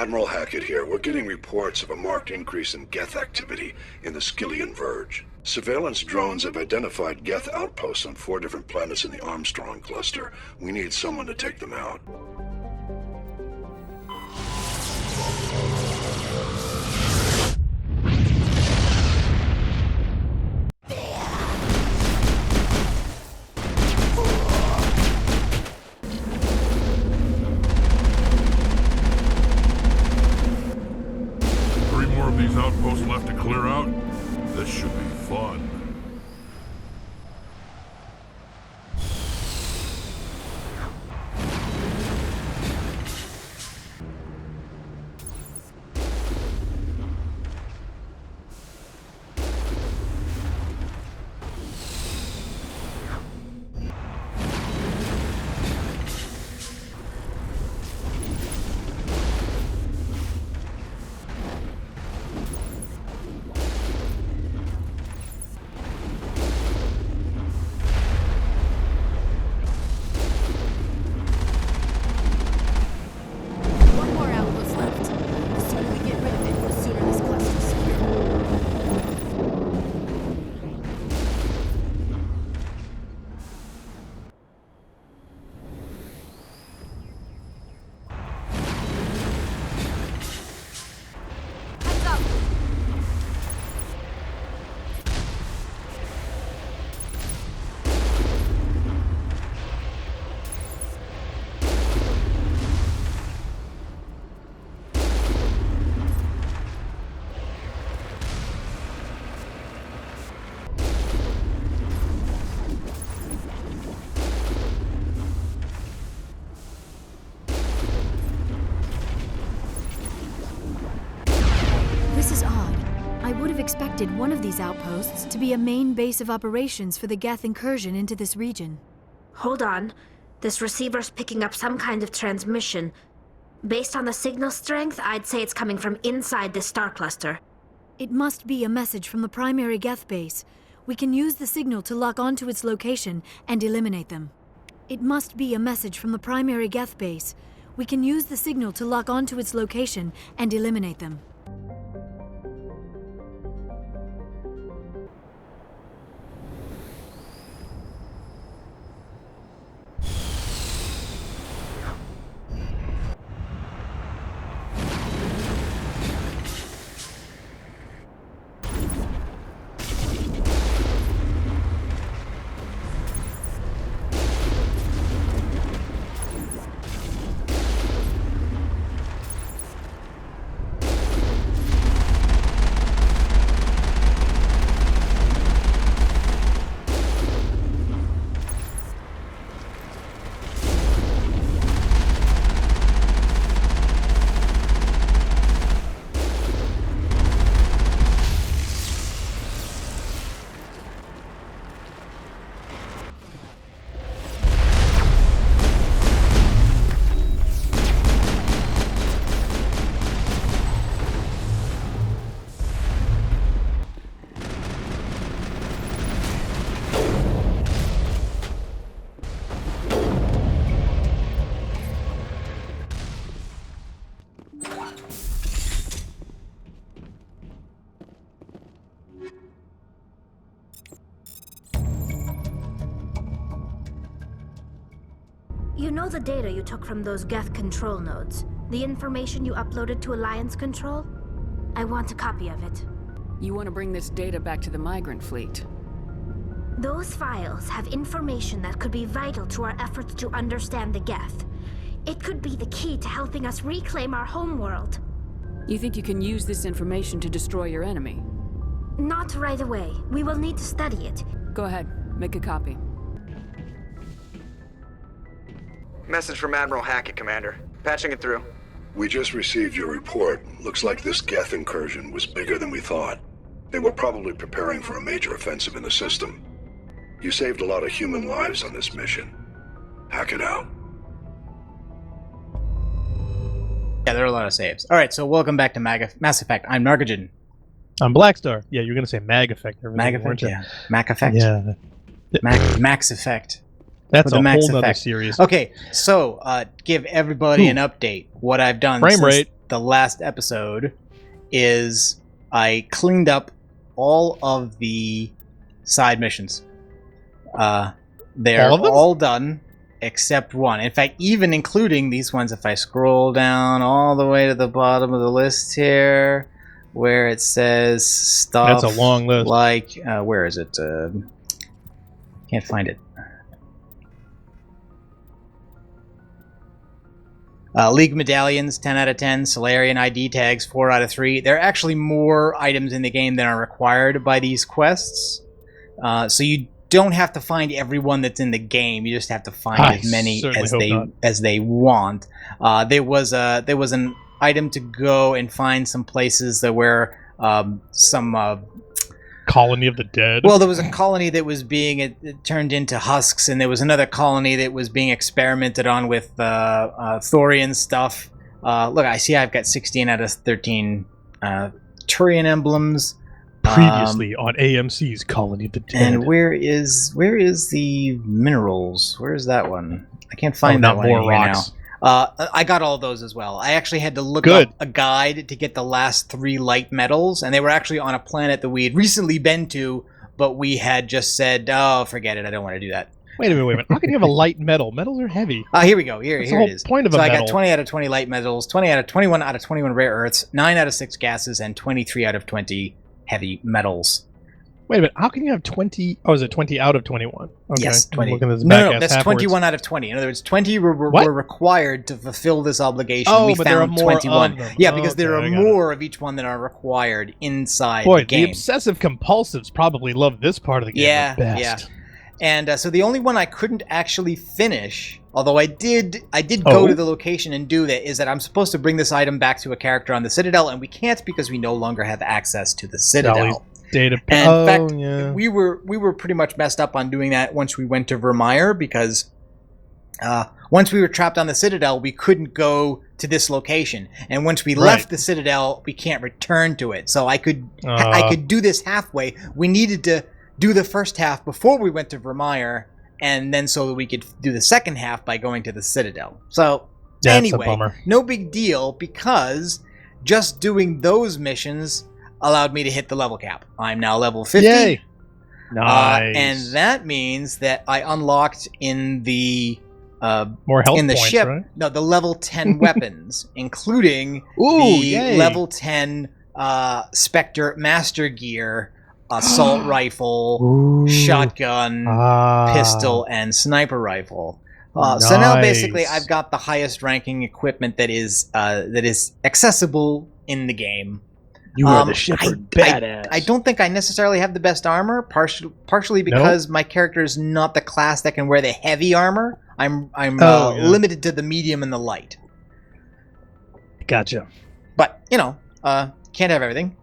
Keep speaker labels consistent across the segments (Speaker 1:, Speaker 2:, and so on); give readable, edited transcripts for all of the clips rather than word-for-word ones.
Speaker 1: Admiral Hackett here. We're getting reports of a marked increase in Geth activity in the Skyllian Verge. Surveillance drones have identified Geth outposts on 4 different planets in the Armstrong cluster. We need someone to take them out.
Speaker 2: These outposts left to clear out? This should be fun.
Speaker 3: Expected one of these outposts to be a main base of operations for the Geth incursion into this region.
Speaker 4: Hold on. This receiver's picking up some kind of transmission. Based on the signal strength, I'd say it's coming from inside this star cluster.
Speaker 3: It must be a message from the primary Geth base. We can use the signal to lock onto its location and eliminate them. It must be a message from the primary Geth base. We can use the signal to lock onto its location and eliminate them.
Speaker 4: You know the data you took from those Geth control nodes? The information you uploaded to Alliance Control? I want a copy of it.
Speaker 5: You want to bring this data back to the migrant fleet?
Speaker 4: Those files have information that could be vital to our efforts to understand the Geth. It could be the key to helping us reclaim our homeworld.
Speaker 5: You think you can use this information to destroy your enemy?
Speaker 4: Not right away. We will need to study it.
Speaker 5: Go ahead. Make a copy.
Speaker 6: Message from Admiral Hackett, Commander. Patching it through.
Speaker 1: We just received your report. Looks like this Geth incursion was bigger than we thought. They were probably preparing for a major offensive in the system. You saved a lot of human lives on this mission. Hack it out.
Speaker 7: Yeah, there are a lot of saves. Alright, so welcome back to Mass Effect. I'm Nargajan.
Speaker 8: I'm Blackstar. Yeah, you're going to say Mag Effect.
Speaker 7: Mag Effect, yeah. Mac Effect.
Speaker 8: Yeah.
Speaker 7: Max Effect.
Speaker 8: That's a
Speaker 7: Max
Speaker 8: whole nother
Speaker 7: Effect
Speaker 8: series.
Speaker 7: Okay, so give everybody an update. What I've done
Speaker 8: Frame rate.
Speaker 7: the last episode is I cleaned up all of the side missions. They're all done except one. In fact, even including these ones, if I scroll down all the way to the bottom of the list here, where it says stuff.
Speaker 8: That's a long list.
Speaker 7: Like, where is it? Can't find it. League medallions, 10 out of 10. Solarian ID tags, 4 out of 3. There are actually more items in the game than are required by these quests. So you don't have to find everyone that's in the game. You just have to find as many as they want. There was an item to go and find some places that were some
Speaker 8: Colony of the Dead.
Speaker 7: Well, there was a colony that was being turned into husks, and there was another colony that was being experimented on with Thorian stuff. Look, I see I've got 16 out of 13 Turian emblems.
Speaker 8: Previously on AMC's Colony of the Dead.
Speaker 7: And where is the minerals? Where is that one? I can't find that one
Speaker 8: more
Speaker 7: here
Speaker 8: rocks.
Speaker 7: now. I got all of those as well. I actually had to look up a guide to get the last 3 light metals, and they were actually on a planet that we had recently been to, but we had just said, "Oh, forget it. I don't want to do that."
Speaker 8: Wait a minute. How can you have a light metal? Metals are heavy.
Speaker 7: Here we go. Here it is.
Speaker 8: Point of
Speaker 7: so
Speaker 8: a
Speaker 7: I
Speaker 8: metal.
Speaker 7: got 20 out of 20 light metals, 21 out of 21 rare earths, 9 out of 6 gases, and 23 out of 20 heavy metals.
Speaker 8: Wait a minute. How can you have 20? Oh, is it 20 out of 21? Okay.
Speaker 7: Yes, 20.
Speaker 8: No,
Speaker 7: that's 21 out of 20. In other words, 20 were required to fulfill this obligation.
Speaker 8: Oh,
Speaker 7: we
Speaker 8: but
Speaker 7: found
Speaker 8: there are more
Speaker 7: 21.
Speaker 8: of them.
Speaker 7: Yeah, because there are more of each one that are required inside
Speaker 8: Boy,
Speaker 7: the game.
Speaker 8: the obsessive compulsives probably love this part of the game the best.
Speaker 7: Yeah. And so the only one I couldn't actually finish, although I did go to the location and do that, is that I'm supposed to bring this item back to a character on the Citadel, and we can't because we no longer have access to the Citadel.
Speaker 8: Data.
Speaker 7: And in fact, we were pretty much messed up on doing that once we went to Vermeer, because once we were trapped on the Citadel, we couldn't go to this location, and once we left the Citadel, we can't return to it. So I could do this halfway. We needed to do the first half before we went to Vermeer, and then so that we could do the second half by going to the Citadel. So anyway, no big deal, because just doing those missions allowed me to hit the level cap. I'm now level 50.
Speaker 8: Yay! Nice.
Speaker 7: And that means that I unlocked in the
Speaker 8: more health
Speaker 7: in the
Speaker 8: points,
Speaker 7: ship,
Speaker 8: right?
Speaker 7: No, the level 10 weapons, including level 10 Spectre Master Gear, assault rifle, shotgun, pistol, and sniper rifle. So now basically I've got the highest ranking equipment that is accessible in the game.
Speaker 8: You are the shepherd badass.
Speaker 7: I don't think I necessarily have the best armor, partially because my character is not the class that can wear the heavy armor. I'm limited to the medium and the light.
Speaker 8: Gotcha.
Speaker 7: But, can't have everything.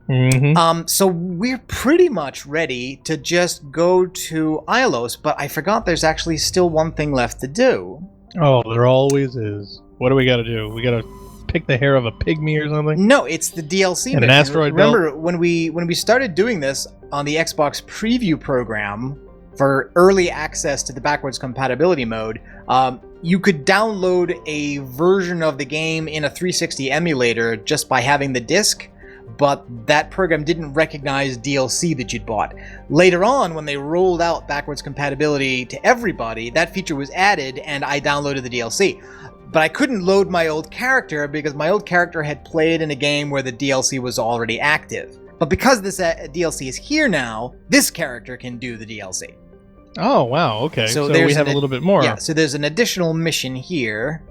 Speaker 8: Mm-hmm.
Speaker 7: So we're pretty much ready to just go to Ilos, but I forgot there's actually still one thing left to do.
Speaker 8: Oh, there always is. What do we got to do? We got to pick the hair of a pygmy or something?
Speaker 7: No, it's the DLC.
Speaker 8: And an asteroid belt?
Speaker 7: Remember, when we started doing this on the Xbox preview program for early access to the Backwards Compatibility mode, you could download a version of the game in a 360 emulator just by having the disc, but that program didn't recognize DLC that you'd bought. Later on, when they rolled out Backwards Compatibility to everybody, that feature was added, and I downloaded the DLC. But I couldn't load my old character because my old character had played in a game where the DLC was already active. But because this DLC is here now, this character can do the DLC.
Speaker 8: Oh, wow, okay. So we have a little bit more.
Speaker 7: Yeah, so there's an additional mission here.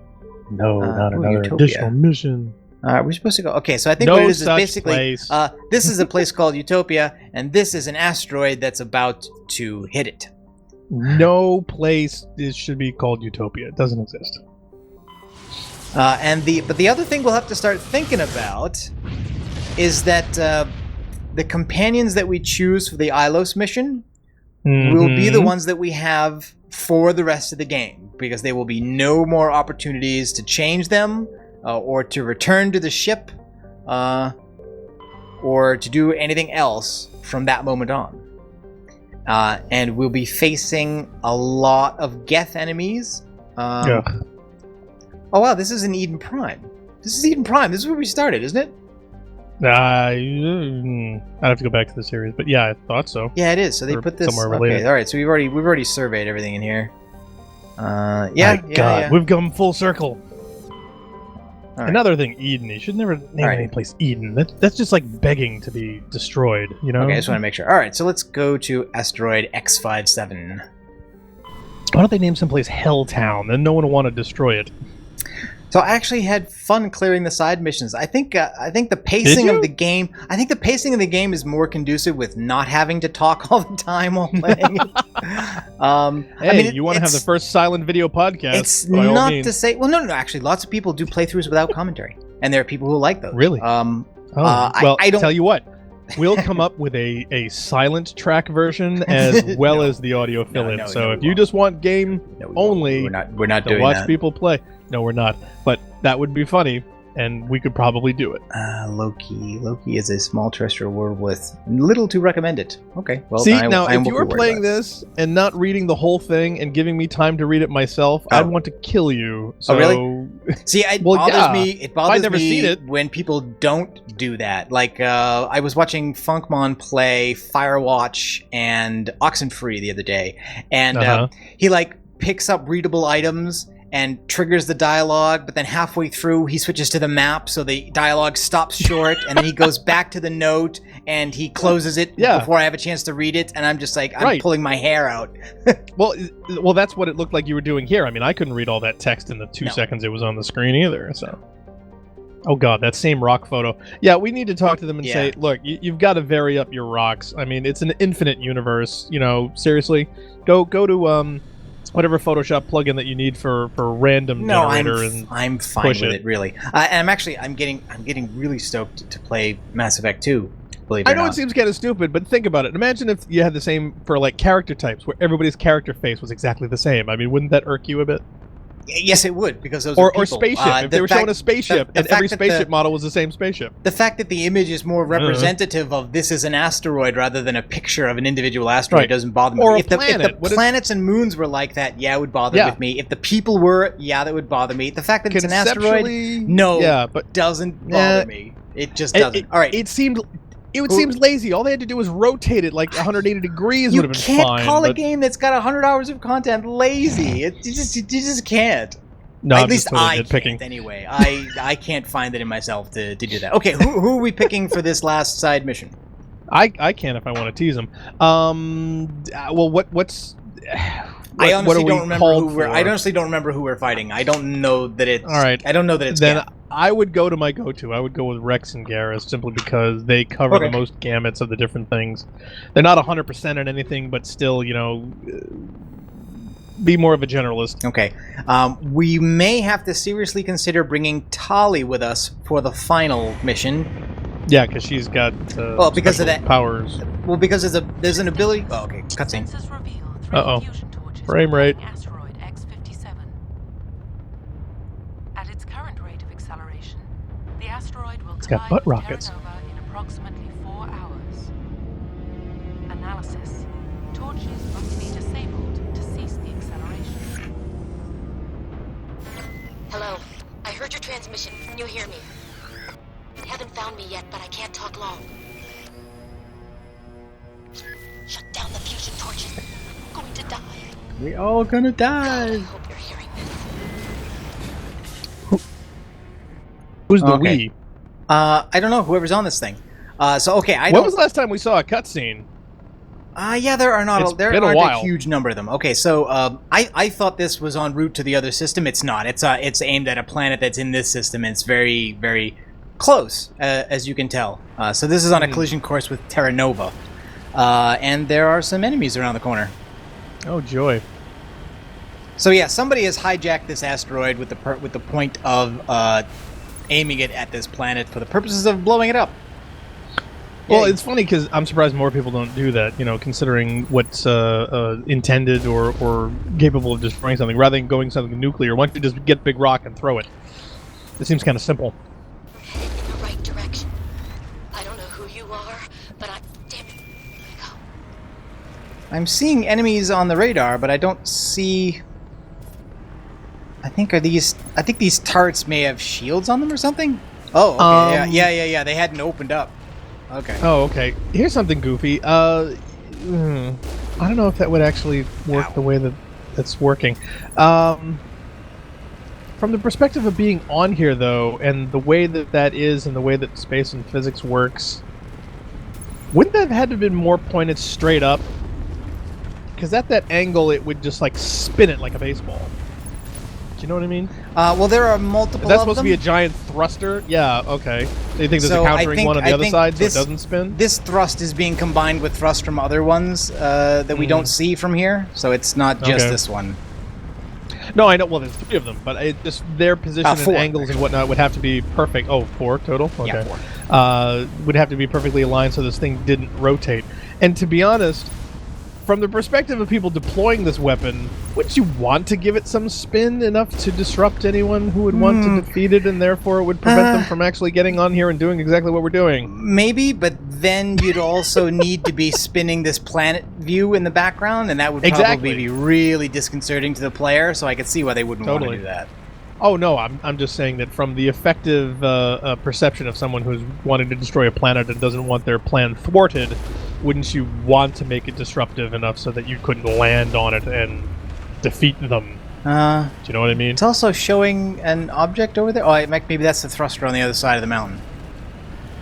Speaker 8: No, not another additional mission.
Speaker 7: We're supposed to go... Okay, so I think what it is basically... this is a place called Utopia, and this is an asteroid that's about to hit it.
Speaker 8: No place should be called Utopia. It doesn't exist.
Speaker 7: But the other thing we'll have to start thinking about is that the companions that we choose for the Ilos mission will be the ones that we have for the rest of the game, because there will be no more opportunities to change them or to return to the ship or to do anything else from that moment on. And we'll be facing a lot of Geth enemies. Oh wow, this is an Eden Prime. This is Eden Prime. This is where we started, isn't it?
Speaker 8: I'd have to go back to the series, but yeah, I thought so.
Speaker 7: Yeah, it is. So they
Speaker 8: Or
Speaker 7: put this.
Speaker 8: somewhere related.
Speaker 7: Okay, all right. So we've already surveyed everything in here.
Speaker 8: My God, we've come full circle.
Speaker 7: Right.
Speaker 8: Another thing, Eden. You should never name any place Eden. That's just like begging to be destroyed, you know?
Speaker 7: Okay, I just want to make sure. All right, so let's go to asteroid X57.
Speaker 8: Why don't they name someplace Helltown? Then no one will want to destroy it.
Speaker 7: So I actually had fun clearing the side missions. I think the pacing of the game. I think the pacing of the game is more conducive with not having to talk all the time while playing it.
Speaker 8: Hey, you want to have the first silent video podcast?
Speaker 7: It's not to say. Well, no. Actually, lots of people do playthroughs without commentary, and there are people who like those.
Speaker 8: Really?
Speaker 7: Well,
Speaker 8: I don't tell you what. We'll come up with a silent track version as well as the audio fill-in. If you just want game only,
Speaker 7: we're not doing
Speaker 8: watch
Speaker 7: that.
Speaker 8: people play. No, we're not. But that would be funny, and we could probably do it.
Speaker 7: Loki. Loki is a small terrestrial world with little to recommend it. Okay. Well,
Speaker 8: see, now if you were playing this and not reading the whole thing and giving me time to read it myself, I'd want to kill you. So...
Speaker 7: Oh, really? See, it bothers me. It bothers me when people don't do that. Like, I was watching Funkmon play Firewatch and Oxenfree the other day, and he picks up readable items and triggers the dialogue, but then halfway through he switches to the map, so the dialogue stops short, and then he goes back to the note and he closes it before I have a chance to read it, and I'm just like, I'm pulling my hair out.
Speaker 8: well, that's what it looked like you were doing here. I mean, I couldn't read all that text in the 2 seconds it was on the screen either, so... Oh god, that same rock photo. Yeah, we need to talk to them and say, look, you've got to vary up your rocks. I mean, it's an infinite universe, you know, seriously. Go to, whatever Photoshop plugin that you need for random generator,
Speaker 7: I'm fine with it really. And I'm getting really stoked to play Mass Effect 2. Believe it or not.
Speaker 8: It seems kind of stupid, but think about it. Imagine if you had the same for like character types, where everybody's character face was exactly the same. I mean, wouldn't that irk you a bit?
Speaker 7: Yes, it would, because those are people.
Speaker 8: Or spaceship. If they were showing a spaceship and every spaceship model was the same spaceship.
Speaker 7: The fact that the image is more representative of this is an asteroid rather than a picture of an individual asteroid doesn't bother me.
Speaker 8: Or
Speaker 7: if the planets and moons were like that, it would bother with me. If the people were, that would bother me. The fact that it's an asteroid, doesn't bother me. It just doesn't. All right.
Speaker 8: It seems lazy. All they had to do was rotate it like 180 degrees would have been fine.
Speaker 7: You can't call a game that's got 100 hours of content lazy. You just can't.
Speaker 8: No,
Speaker 7: at least I can't anyway. I can't find it in myself to do that. Okay, who are we picking for this last side mission?
Speaker 8: I can if I want to tease them. Well, what's...
Speaker 7: I honestly don't remember who we're fighting. I don't know that it's... All right. I don't know that it's...
Speaker 8: Then I would go to my go-to. I would go with Rex and Garrus simply because they cover the most gamuts of the different things. They're not 100% on anything, but still, you know, be more of a generalist.
Speaker 7: Okay. We may have to seriously consider bringing Tali with us for the final mission.
Speaker 8: Yeah, because she's got
Speaker 7: because of that
Speaker 8: powers.
Speaker 7: Well, because there's an ability... Oh, okay. Cutscene.
Speaker 8: Uh-oh. Frame rate.
Speaker 9: Asteroid X57. At its current rate of acceleration, the asteroid will
Speaker 8: got butt rockets.
Speaker 9: Terra Nova in approximately 4 hours. Analysis. Torches must be disabled to cease the acceleration.
Speaker 10: Hello. I heard your transmission. Can you hear me? You haven't found me yet, but I can't talk long. Shut down the fusion torches. I'm going to die.
Speaker 7: We all gonna die.
Speaker 10: I hope you're hearing this.
Speaker 8: Who's the we?
Speaker 7: I don't know. Whoever's on this thing. When was
Speaker 8: the last time we saw a cutscene?
Speaker 7: There are not. There aren't a huge number of them. Okay, so I thought this was en route to the other system. It's not. It's aimed at a planet that's in this system, and it's very, very close, as you can tell. So this is on a collision course with Terra Nova, and there are some enemies around the corner.
Speaker 8: Oh joy!
Speaker 7: So yeah, somebody has hijacked this asteroid with the point of aiming it at this planet for the purposes of blowing it up.
Speaker 8: Well, it's funny because I'm surprised more people don't do that. You know, considering what's intended or capable of destroying something, rather than going something nuclear. Why don't you just get a big rock and throw it? It seems kind of simple.
Speaker 10: Headed in the right direction. I don't know who you are, but damn it. Go.
Speaker 7: I'm seeing enemies on the radar, but I don't see... think these turrets may have shields on them or something. Oh, okay. Yeah. They hadn't opened up. Okay.
Speaker 8: Oh, okay. Here's something goofy. I don't know if that would actually work the way that it's working. From the perspective of being on here, though, and the way that is, and the way that space and physics works, wouldn't that have had to have been more pointed straight up? Because at that angle, it would just like spin it like a baseball. Do you know what I mean?
Speaker 7: Well, there are multiple.
Speaker 8: That's supposed to be a giant thruster. Yeah. Okay. Do you think there's a countering one on the other side so it doesn't spin?
Speaker 7: This thrust is being combined with thrust from other ones that we don't see from here, so it's not just this one.
Speaker 8: No, I know. Well, there's 3 of them, but it just their position and angles and whatnot would have to be perfect. Oh, 4 total. Okay.
Speaker 7: Yeah, 4.
Speaker 8: Would have to be perfectly aligned so this thing didn't rotate. And to be honest, from the perspective of people deploying this weapon, wouldn't you want to give it some spin enough to disrupt anyone who would want to defeat it, and therefore it would prevent them from actually getting on here and doing exactly what we're doing?
Speaker 7: Maybe, but then you'd also need to be spinning this planet view in the background, and that would probably be really disconcerting to the player, so I could see why they wouldn't want to do that.
Speaker 8: Oh, no, I'm just saying that from the effective perception of someone who's wanting to destroy a planet and doesn't want their plan thwarted, wouldn't you want to make it disruptive enough so that you couldn't land on it and defeat them? Do you know what I mean?
Speaker 7: It's also showing an object over there. Oh, maybe that's the thruster on the other side of the mountain.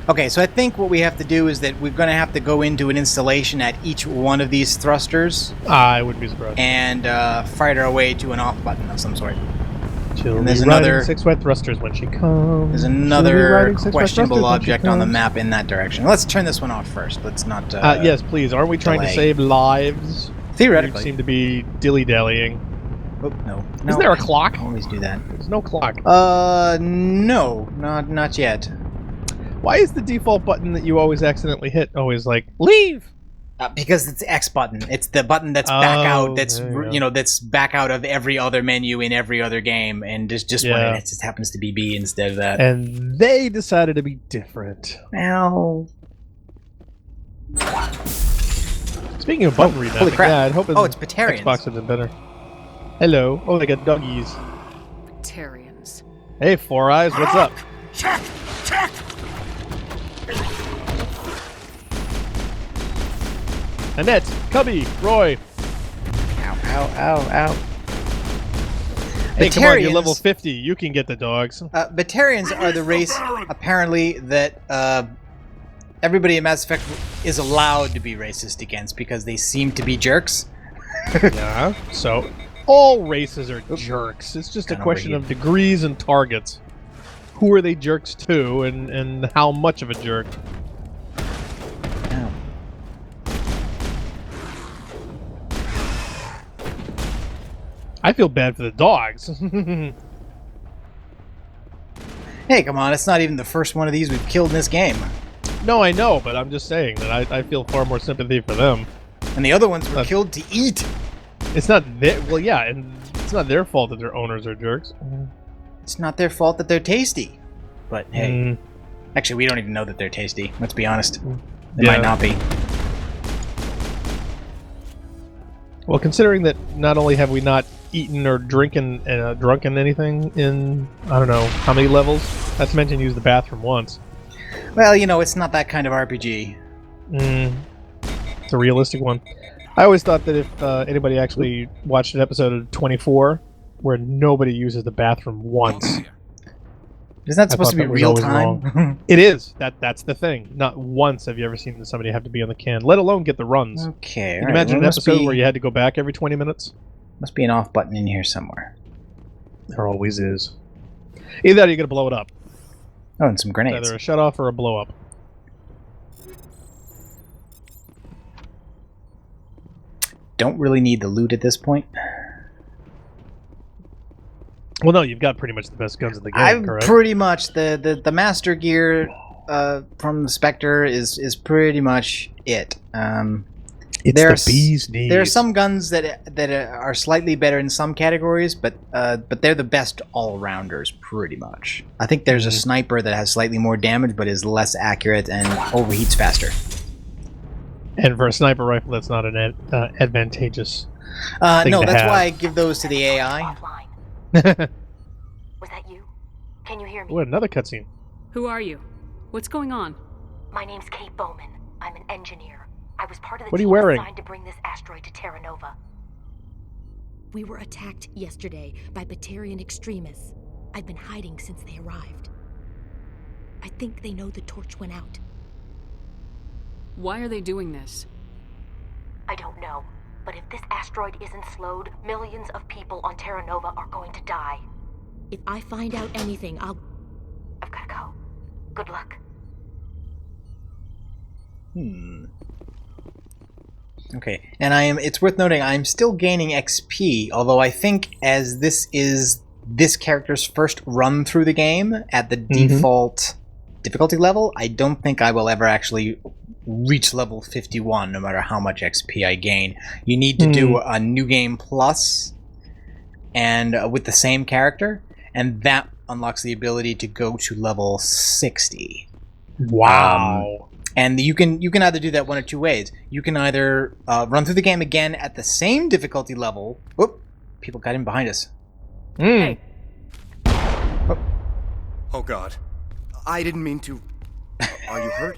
Speaker 7: Okay, so I think what we have to do is that we're going to have to go into an installation at each one of these thrusters.
Speaker 8: I wouldn't be surprised.
Speaker 7: And fire our way to an off button of some sort.
Speaker 8: And there's another 6 white thrusters when she comes.
Speaker 7: There's another questionable object on the map in that direction. Let's turn this one off first. Let's not.
Speaker 8: Yes, please. Aren't we trying to save lives?
Speaker 7: Theoretically.
Speaker 8: You seem to be dilly-dallying.
Speaker 7: Oh, no.
Speaker 8: Isn't there a clock?
Speaker 7: Always do that.
Speaker 8: There's no clock.
Speaker 7: No, not yet.
Speaker 8: Why is the default button that you always accidentally hit always like leave?
Speaker 7: Because it's X button. It's the button that's back out. That's that's back out of every other menu in every other game, and just when it just happens to be B instead of that.
Speaker 8: And they decided to be different.
Speaker 7: Ow.
Speaker 8: Speaking of button remapping,
Speaker 7: holy crap!
Speaker 8: Yeah, I'd hope
Speaker 7: it's Batarians.
Speaker 8: Xbox had been better. Hello. Oh, they got doggies.
Speaker 5: Batarians.
Speaker 8: Hey, Four Eyes, what's up?
Speaker 2: Check!
Speaker 8: Annette, Cubby, Roy.
Speaker 7: Ow.
Speaker 8: Hey, come on, you're level 50. You can get the dogs.
Speaker 7: Batarians are the race, apparently, that everybody in Mass Effect is allowed to be racist against because they seem to be jerks.
Speaker 8: Yeah, so all races are jerks. It's just a question of degrees and targets. Who are they jerks to, and how much of a jerk? I feel bad for the dogs.
Speaker 7: Hey, come on, it's not even the first one of these we've killed in this game.
Speaker 8: No, I know, but I'm just saying that I feel far more sympathy for them.
Speaker 7: And the other ones were killed to eat.
Speaker 8: It's not their... Well, yeah, and it's not their fault that their owners are jerks.
Speaker 7: It's not their fault that they're tasty. But, hey... Actually, we don't even know that they're tasty. Let's be honest. They might not be.
Speaker 8: Well, considering that not only have we not eaten or drunken anything in, I don't know, how many levels? Not to mention use the bathroom once.
Speaker 7: Well, it's not that kind of RPG.
Speaker 8: It's a realistic one. I always thought that if anybody actually watched an episode of 24 where nobody uses the bathroom once...
Speaker 7: Isn't that supposed to be real time?
Speaker 8: It is. That's the thing. Not once have you ever seen somebody have to be on the can, let alone get the runs.
Speaker 7: Okay.
Speaker 8: Can you imagine an episode where you had to go back every 20 minutes?
Speaker 7: Must be an off button in here somewhere.
Speaker 8: There always is. Either that or you're going to blow it up.
Speaker 7: Oh, and some grenades.
Speaker 8: It's either a shut off or a blow up.
Speaker 7: Don't really need the loot at this point.
Speaker 8: Well, no, you've got pretty much the best guns in the game, correct?
Speaker 7: Pretty much. The master gear from the Spectre is pretty much it.
Speaker 8: It's the bee's knees.
Speaker 7: There are some guns that are slightly better in some categories, but they're the best all-rounders, pretty much. I think there's a sniper that has slightly more damage, but is less accurate and overheats faster.
Speaker 8: And for a sniper rifle, that's not an advantageous thing
Speaker 7: no,
Speaker 8: to
Speaker 7: that's
Speaker 8: have.
Speaker 7: why I give those to the AI.
Speaker 10: Can you hear me?
Speaker 8: Oh, another cutscene.
Speaker 5: Who are you? What's going on?
Speaker 10: My name's Kate Bowman. I'm an engineer. I was part of the
Speaker 8: What are you
Speaker 10: team
Speaker 8: wearing?
Speaker 10: assigned to bring this asteroid to Terra Nova. We were attacked yesterday by Batarian extremists. I've been hiding since they arrived. I think they know the torch went out.
Speaker 5: Why are they doing this?
Speaker 10: I don't know, but if this asteroid isn't slowed, millions of people on Terra Nova are going to die. If I find out anything, I've gotta go. Good luck.
Speaker 7: Okay, and it's worth noting I'm still gaining XP, although I think as this is this character's first run through the game at the default difficulty level, I don't think I will ever actually reach level 51 no matter how much XP I gain. You need to do a New Game Plus and with the same character, and that unlocks the ability to go to level 60.
Speaker 8: Wow.
Speaker 7: And you can either do that one of two ways. You can either run through the game again at the same difficulty level. Whoop! People got in behind us.
Speaker 5: Hey.
Speaker 11: Oh God, I didn't mean to. Are you hurt?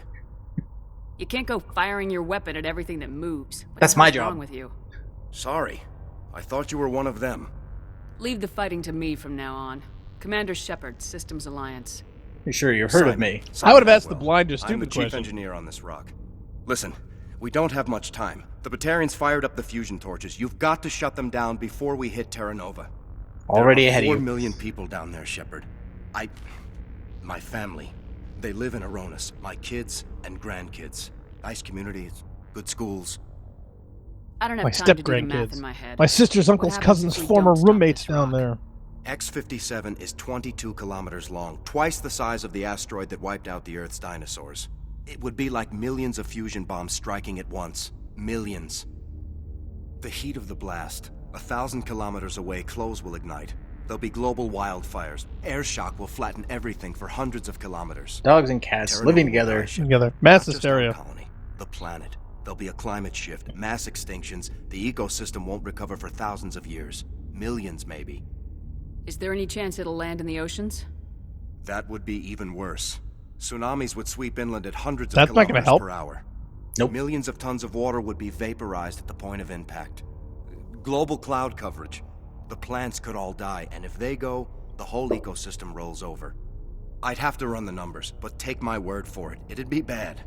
Speaker 5: You can't go firing your weapon at everything that moves.
Speaker 7: That's my
Speaker 5: What's
Speaker 7: job.
Speaker 5: wrong with you?
Speaker 11: Sorry, I thought you were one of them.
Speaker 5: Leave the fighting to me from now on. Commander Shepard, Systems Alliance.
Speaker 7: You sure you've heard of me?
Speaker 8: I would have asked the blind or
Speaker 11: I'm the
Speaker 8: stupid
Speaker 11: chief
Speaker 8: question.
Speaker 11: engineer on this rock. Listen, we don't have much time. The Batarians fired up the fusion torches. You've got to shut them down before we hit Terra Nova.
Speaker 7: Already
Speaker 11: there are
Speaker 7: ahead of
Speaker 11: 4
Speaker 7: you.
Speaker 11: million people down there, Shepard. My family, they live in Aronis. My kids and grandkids. Nice communities, good schools.
Speaker 5: I don't have
Speaker 8: My
Speaker 5: time to do the math
Speaker 8: step-grandkids.
Speaker 5: in my head.
Speaker 8: My sister's
Speaker 5: What
Speaker 8: uncle's
Speaker 5: happens
Speaker 8: cousin's
Speaker 5: if we
Speaker 8: former
Speaker 5: don't stop
Speaker 8: roommates
Speaker 5: this
Speaker 8: down
Speaker 5: rock?
Speaker 8: there.
Speaker 11: X-57 is 22 kilometers long, twice the size of the asteroid that wiped out the Earth's dinosaurs. It would be like millions of fusion bombs striking at once. Millions. The heat of the blast. 1,000 kilometers away, clothes will ignite. There'll be global wildfires. Air shock will flatten everything for hundreds of kilometers.
Speaker 7: Dogs and cats
Speaker 11: Terra
Speaker 7: living
Speaker 11: Nova will
Speaker 7: together.
Speaker 11: die, Shepard.
Speaker 8: Together. Mass
Speaker 11: Not just our
Speaker 8: hysteria.
Speaker 11: colony, the planet. There'll be a climate shift, mass extinctions. The ecosystem won't recover for thousands of years. Millions, maybe.
Speaker 5: Is there any chance it'll land in the oceans?
Speaker 11: That would be even worse. Tsunamis would sweep inland at hundreds
Speaker 8: That's
Speaker 11: of
Speaker 8: not gonna
Speaker 11: kilometers
Speaker 8: help.
Speaker 11: per hour.
Speaker 7: Nope.
Speaker 11: Millions of tons of water would be vaporized at the point of impact. Global cloud coverage. The plants could all die, and if they go, the whole ecosystem rolls over. I'd have to run the numbers, but take my word for it, it'd be bad.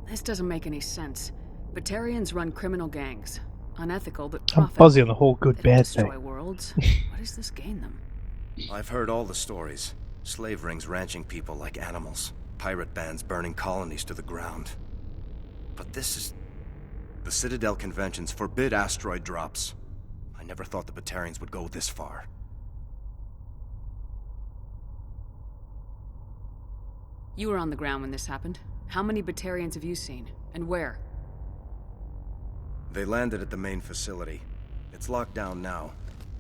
Speaker 5: This doesn't make any sense. Batarians run criminal gangs. Unethical, but
Speaker 8: I'm
Speaker 5: profitable.
Speaker 8: fuzzy on the whole
Speaker 5: They don't
Speaker 8: good-bad
Speaker 5: destroy
Speaker 8: thing.
Speaker 5: worlds. What does this gain them?
Speaker 11: I've heard all the stories. Slave rings ranching people like animals. Pirate bands burning colonies to the ground. But this is... The Citadel conventions forbid asteroid drops. I never thought the Batarians would go this far.
Speaker 5: You were on the ground when this happened. How many Batarians have you seen? And where?
Speaker 11: They landed at the main facility. It's locked down now.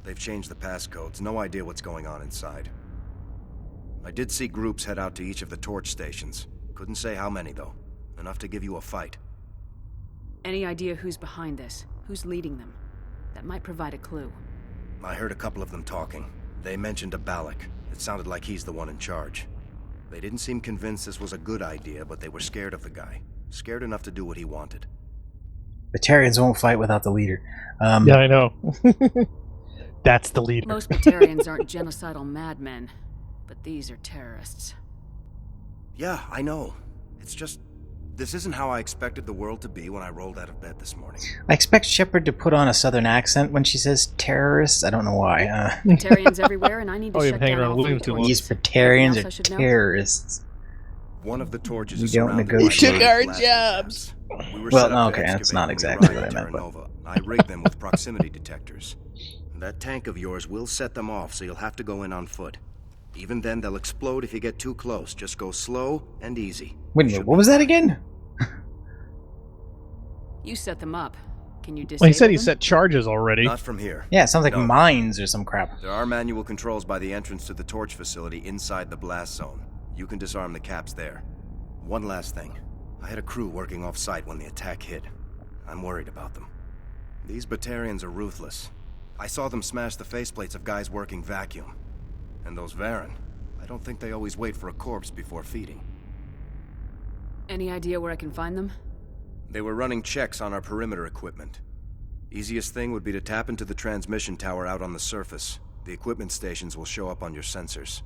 Speaker 11: They've changed the passcodes. No idea what's going on inside. I did see groups head out to each of the torch stations. Couldn't say how many, though. Enough to give you a fight.
Speaker 5: Any idea who's behind this? Who's leading them? That might provide a clue.
Speaker 11: I heard a couple of them talking. They mentioned a Balak. It sounded like he's the one in charge. They didn't seem convinced this was a good idea, but they were scared of the guy. Scared enough to do what he wanted.
Speaker 7: Batarians won't fight without the leader.
Speaker 8: Yeah, I know. That's the leader.
Speaker 5: Most Batarians aren't genocidal madmen, but these are terrorists.
Speaker 11: Yeah, I know. It's just... This isn't how I expected the world to be when I rolled out of bed this morning.
Speaker 7: I expect Shepard to put on a southern accent when she says terrorists. I don't know why.
Speaker 5: Batarians everywhere, and I need to
Speaker 8: Oh, you've
Speaker 5: shut
Speaker 8: been hanging
Speaker 5: down
Speaker 8: around
Speaker 5: all
Speaker 8: Williams
Speaker 5: three
Speaker 8: too long.
Speaker 7: These
Speaker 5: torches.
Speaker 7: Batarians
Speaker 5: Anything else I
Speaker 7: are
Speaker 5: should know?
Speaker 7: terrorists.
Speaker 11: One of the torches
Speaker 7: We
Speaker 11: is
Speaker 7: don't
Speaker 11: surrounded by
Speaker 7: negotiate.
Speaker 8: We should
Speaker 11: loaded
Speaker 8: our
Speaker 11: blasting
Speaker 8: jobs.
Speaker 11: tabs. We were
Speaker 7: Well,
Speaker 11: set up to
Speaker 7: okay, that's
Speaker 11: excavate
Speaker 7: not
Speaker 11: when we
Speaker 7: exactly
Speaker 11: arrived
Speaker 7: what I
Speaker 11: at
Speaker 7: meant,
Speaker 11: Terra
Speaker 7: but-
Speaker 11: Nova. I rigged them with proximity detectors. That tank of yours will set them off, so you'll have to go in on foot. Even then, they'll explode if you get too close. Just go slow and easy.
Speaker 7: Wait a minute, what was that again?
Speaker 5: You set them up. Can you disable
Speaker 8: Well, he said he
Speaker 5: them?
Speaker 8: set charges already.
Speaker 11: Not from here.
Speaker 7: Yeah, it sounds like
Speaker 11: No.
Speaker 7: mines or some crap.
Speaker 11: There are manual controls by the entrance to the torch facility inside the blast zone. You can disarm the caps there. One last thing. I had a crew working off-site when the attack hit. I'm worried about them. These Batarians are ruthless. I saw them smash the faceplates of guys working vacuum. And those Varen, I don't think they always wait for a corpse before feeding.
Speaker 5: Any idea where I can find them?
Speaker 11: They were running checks on our perimeter equipment. Easiest thing would be to tap into the transmission tower out on the surface. The equipment stations will show up on your sensors.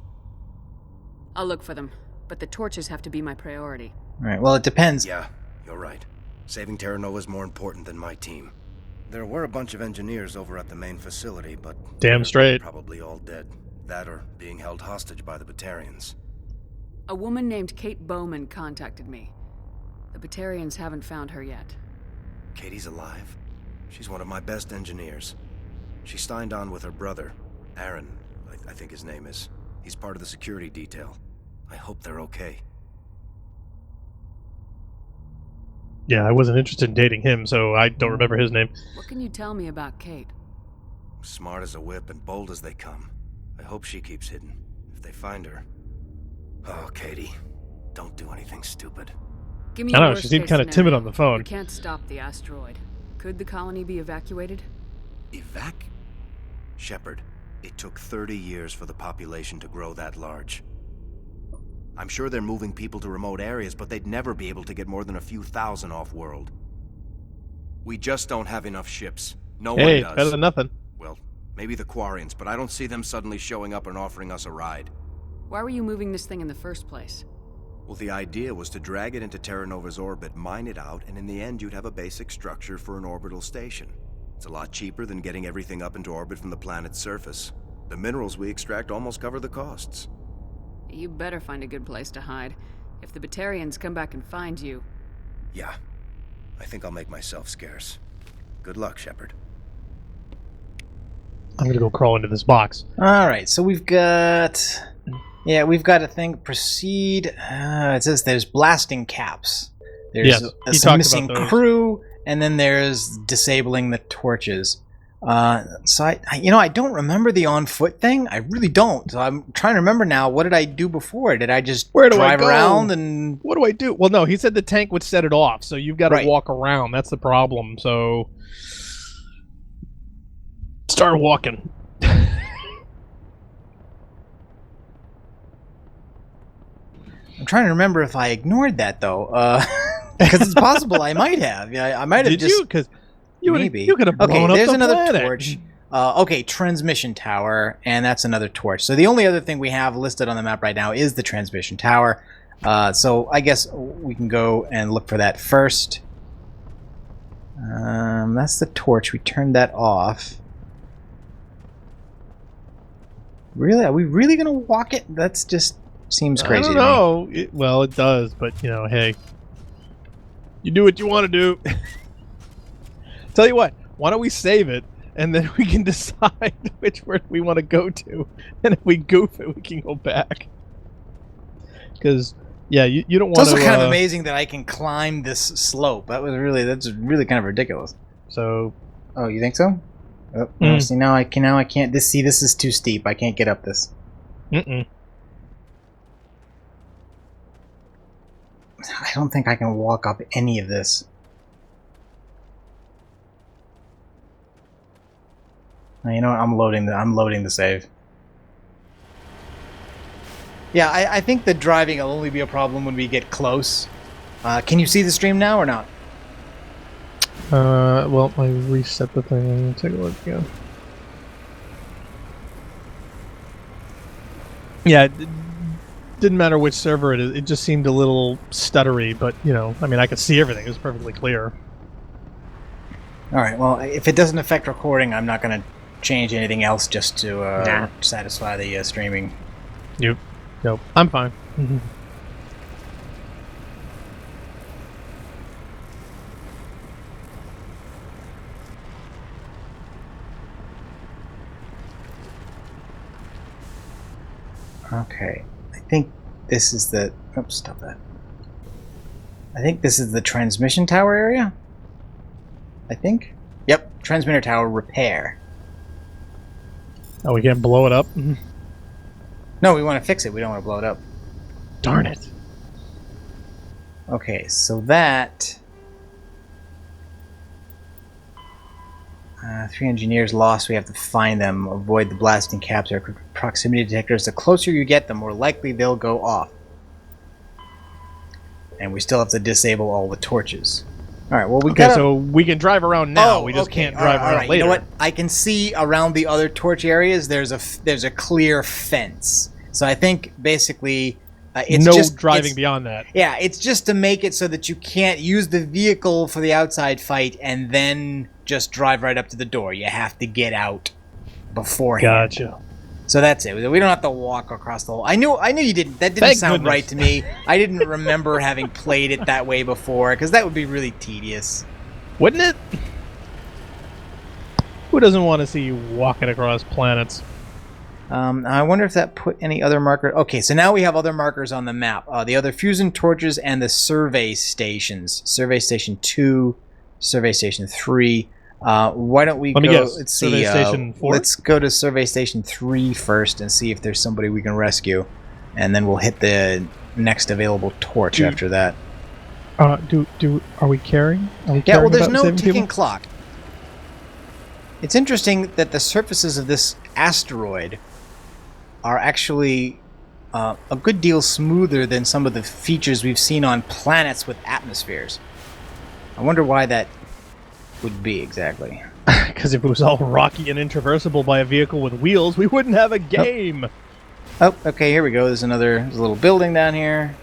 Speaker 5: I'll look for them, but the torches have to be my priority.
Speaker 7: Right, well, it depends.
Speaker 11: Yeah, you're right. Saving Terra Nova is more important than my team. There were a bunch of engineers over at the main facility, but
Speaker 8: damn straight.
Speaker 11: Probably all dead. That or being held hostage by the Batarians.
Speaker 5: A woman named Kate Bowman contacted me. The Batarians haven't found her yet.
Speaker 11: Katie's alive? She's one of my best engineers. She signed on with her brother, Aaron, I think his name is. He's part of the security detail. I hope they're okay.
Speaker 8: Yeah, I wasn't interested in dating him, so I don't remember his name.
Speaker 5: What can you tell me about Kate?
Speaker 11: Smart as a whip and bold as they come. I hope she keeps hidden. If they find her... Oh, Katie. Don't do anything stupid.
Speaker 5: Give me
Speaker 8: I don't know,
Speaker 5: worst
Speaker 8: she seemed
Speaker 5: case
Speaker 8: kind of timid
Speaker 5: scenario.
Speaker 8: on the phone.
Speaker 5: We can't stop the asteroid. Could the colony be evacuated?
Speaker 11: Shepard, it took 30 years for the population to grow that large. I'm sure they're moving people to remote areas, but they'd never be able to get more than a few thousand off-world. We just don't have enough ships. No one does.
Speaker 8: Better than nothing.
Speaker 11: Well, maybe the Quarians, but I don't see them suddenly showing up and offering us a ride.
Speaker 5: Why were you moving this thing in the first place?
Speaker 11: Well, the idea was to drag it into Terra Nova's orbit, mine it out, and in the end you'd have a basic structure for an orbital station. It's a lot cheaper than getting everything up into orbit from the planet's surface. The minerals we extract almost cover the costs.
Speaker 5: You better find a good place to hide. If the Batarians come back and find you...
Speaker 11: Yeah. I think I'll make myself scarce. Good luck, Shepard.
Speaker 8: I'm gonna go crawl into this box.
Speaker 7: Alright, so we've got... Yeah, we've got a thing, proceed... it says there's blasting caps. There's some missing crew, and then there's disabling the torches. So I don't remember the on-foot thing. I really don't. So I'm trying to remember now. What did I do before? Did I just drive around and...
Speaker 8: What do I do? Well, no, he said the tank would set it off, so you've got to walk around. That's the problem, so... Start walking.
Speaker 7: I'm trying to remember if I ignored that, though. Because it's possible I might have. Yeah, I might have
Speaker 8: Did
Speaker 7: just...
Speaker 8: you? Because you could have blown
Speaker 7: okay,
Speaker 8: up
Speaker 7: there's
Speaker 8: the
Speaker 7: another
Speaker 8: planet.
Speaker 7: torch. Okay, transmission tower, and that's another torch. So the only other thing we have listed on the map right now is the transmission tower. So I guess we can go and look for that first. That's the torch. We turned that off. Really? Are we really going to walk it? That's just seems crazy
Speaker 8: I don't know. Well, it does, but, hey. You do what you want to do. Tell you what, why don't we save it, and then we can decide which word we want to go to. And if we goof it, we can go back. Because, yeah, you don't want to...
Speaker 7: It's also kind of amazing that I can climb this slope. That's really kind of ridiculous.
Speaker 8: So...
Speaker 7: Oh, you think so? Oh, no, see, now I can't... This is too steep. I can't get up this.
Speaker 8: Mm-mm.
Speaker 7: I don't think I can walk up any of this. You know what? I'm loading the save. Yeah, I think the driving will only be a problem when we get close. Can you see the stream now or not?
Speaker 8: Well, I reset the thing. I'm gonna take a look again. Yeah, it didn't matter which server it is. It just seemed a little stuttery, but I mean, I could see everything. It was perfectly clear.
Speaker 7: All right. Well, if it doesn't affect recording, I'm not gonna change anything else just to satisfy the streaming.
Speaker 8: Nope. I'm fine.
Speaker 7: Okay. I think this is the... Oops, stop that. I think this is the transmission tower area? I think? Yep. Transmitter tower repair.
Speaker 8: Oh, we can't blow it up?
Speaker 7: No, we want to fix it. We don't want to blow it up.
Speaker 8: Darn it.
Speaker 7: Okay, so that... 3 engineers lost. We have to find them. Avoid the blasting caps or proximity detectors. The closer you get, the more likely they'll go off. And we still have to disable all the torches. All right. Well, we got.
Speaker 8: So we can drive around now. We just can't drive around later.
Speaker 7: You know what? I can see around the other torch areas. There's a clear fence. So I think basically. It's
Speaker 8: no
Speaker 7: just
Speaker 8: driving beyond that.
Speaker 7: Yeah, it's just to make it so that you can't use the vehicle for the outside fight and then just drive right up to the door. You have to get out beforehand.
Speaker 8: Gotcha.
Speaker 7: So that's it. We don't have to walk across the whole... I knew you didn't... That didn't sound right to me. I didn't remember having played it that way before, because that would be really tedious.
Speaker 8: Wouldn't it? Who doesn't want to see you walking across planets?
Speaker 7: I wonder if that put any other marker... Okay, so now we have other markers on the map. The other fusion torches and the survey stations. Survey Station 2, Survey Station 3. Why don't we
Speaker 8: guess.
Speaker 7: Let's
Speaker 8: Survey
Speaker 7: see.
Speaker 8: Station 4?
Speaker 7: Let's go to Survey Station 3 first and see if there's somebody we can rescue. And then we'll hit the next available torch after that.
Speaker 8: Are we carrying?
Speaker 7: Yeah, well, there's no ticking clock. It's interesting that the surfaces of this asteroid are actually a good deal smoother than some of the features we've seen on planets with atmospheres. I wonder why that would be exactly.
Speaker 8: Because if it was all rocky and intraversible by a vehicle with wheels, we wouldn't have a game.
Speaker 7: Oh, okay, here we go. There's a little building down here.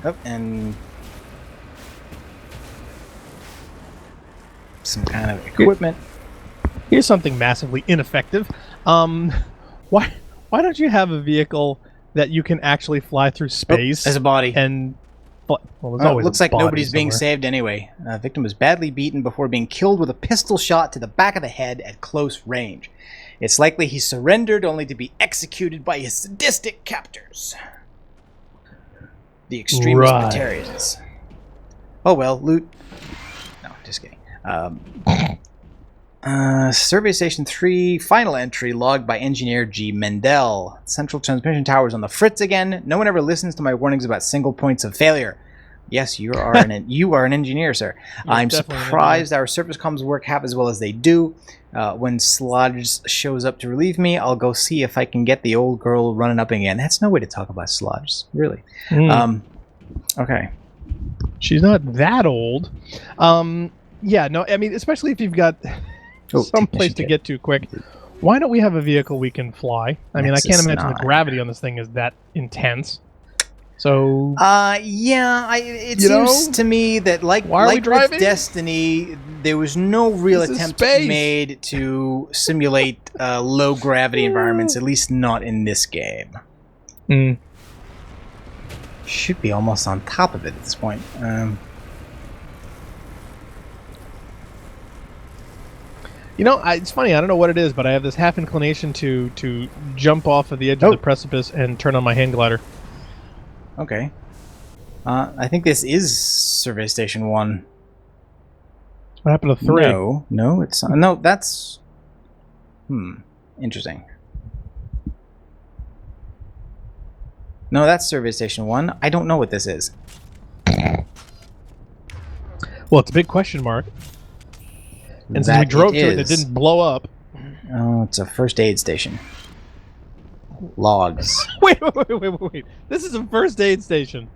Speaker 7: Oh, and some kind of equipment.
Speaker 8: Here's something massively ineffective. Why don't you have a vehicle that you can actually fly through space?
Speaker 7: As a body.
Speaker 8: And well, there's always
Speaker 7: looks like nobody's being
Speaker 8: somewhere.
Speaker 7: saved anyway. Victim was badly beaten before being killed with a pistol shot to the back of the head at close range. It's likely he surrendered only to be executed by his sadistic captors. The extremist Batarians. Oh well, loot. No, just kidding. Survey Station 3, final entry, logged by Engineer G. Mendel. Central transmission tower's on the fritz again. No one ever listens to my warnings about single points of failure. Yes, you are an engineer, sir. I'm surprised our surface comms work half as well as they do. When Sludge shows up to relieve me, I'll go see if I can get the old girl running up again. That's no way to talk about Sludge, really. Okay.
Speaker 8: She's not that old. Yeah, no, I mean, especially if you've got some place to get to quick. Why don't we have a vehicle we can fly? I mean, I can't imagine the gravity on this thing is that intense. So...
Speaker 7: yeah, it seems to me that like with Destiny, there was no real attempt made to simulate low gravity environments, at least not in this game. Should be almost on top of it at this point.
Speaker 8: You know, it's funny, I don't know what it is, but I have this half inclination to jump off of the edge of the precipice and turn on my hand glider.
Speaker 7: Okay. I think this is Survey Station 1.
Speaker 8: What happened to 3?
Speaker 7: No, it's... No, that's... Interesting. No, that's Survey Station 1. I don't know what this is.
Speaker 8: Well, it's a big question mark. And since we drove to it and it didn't blow up...
Speaker 7: Oh, it's a first aid station. Logs.
Speaker 8: Wait. This is a first aid station.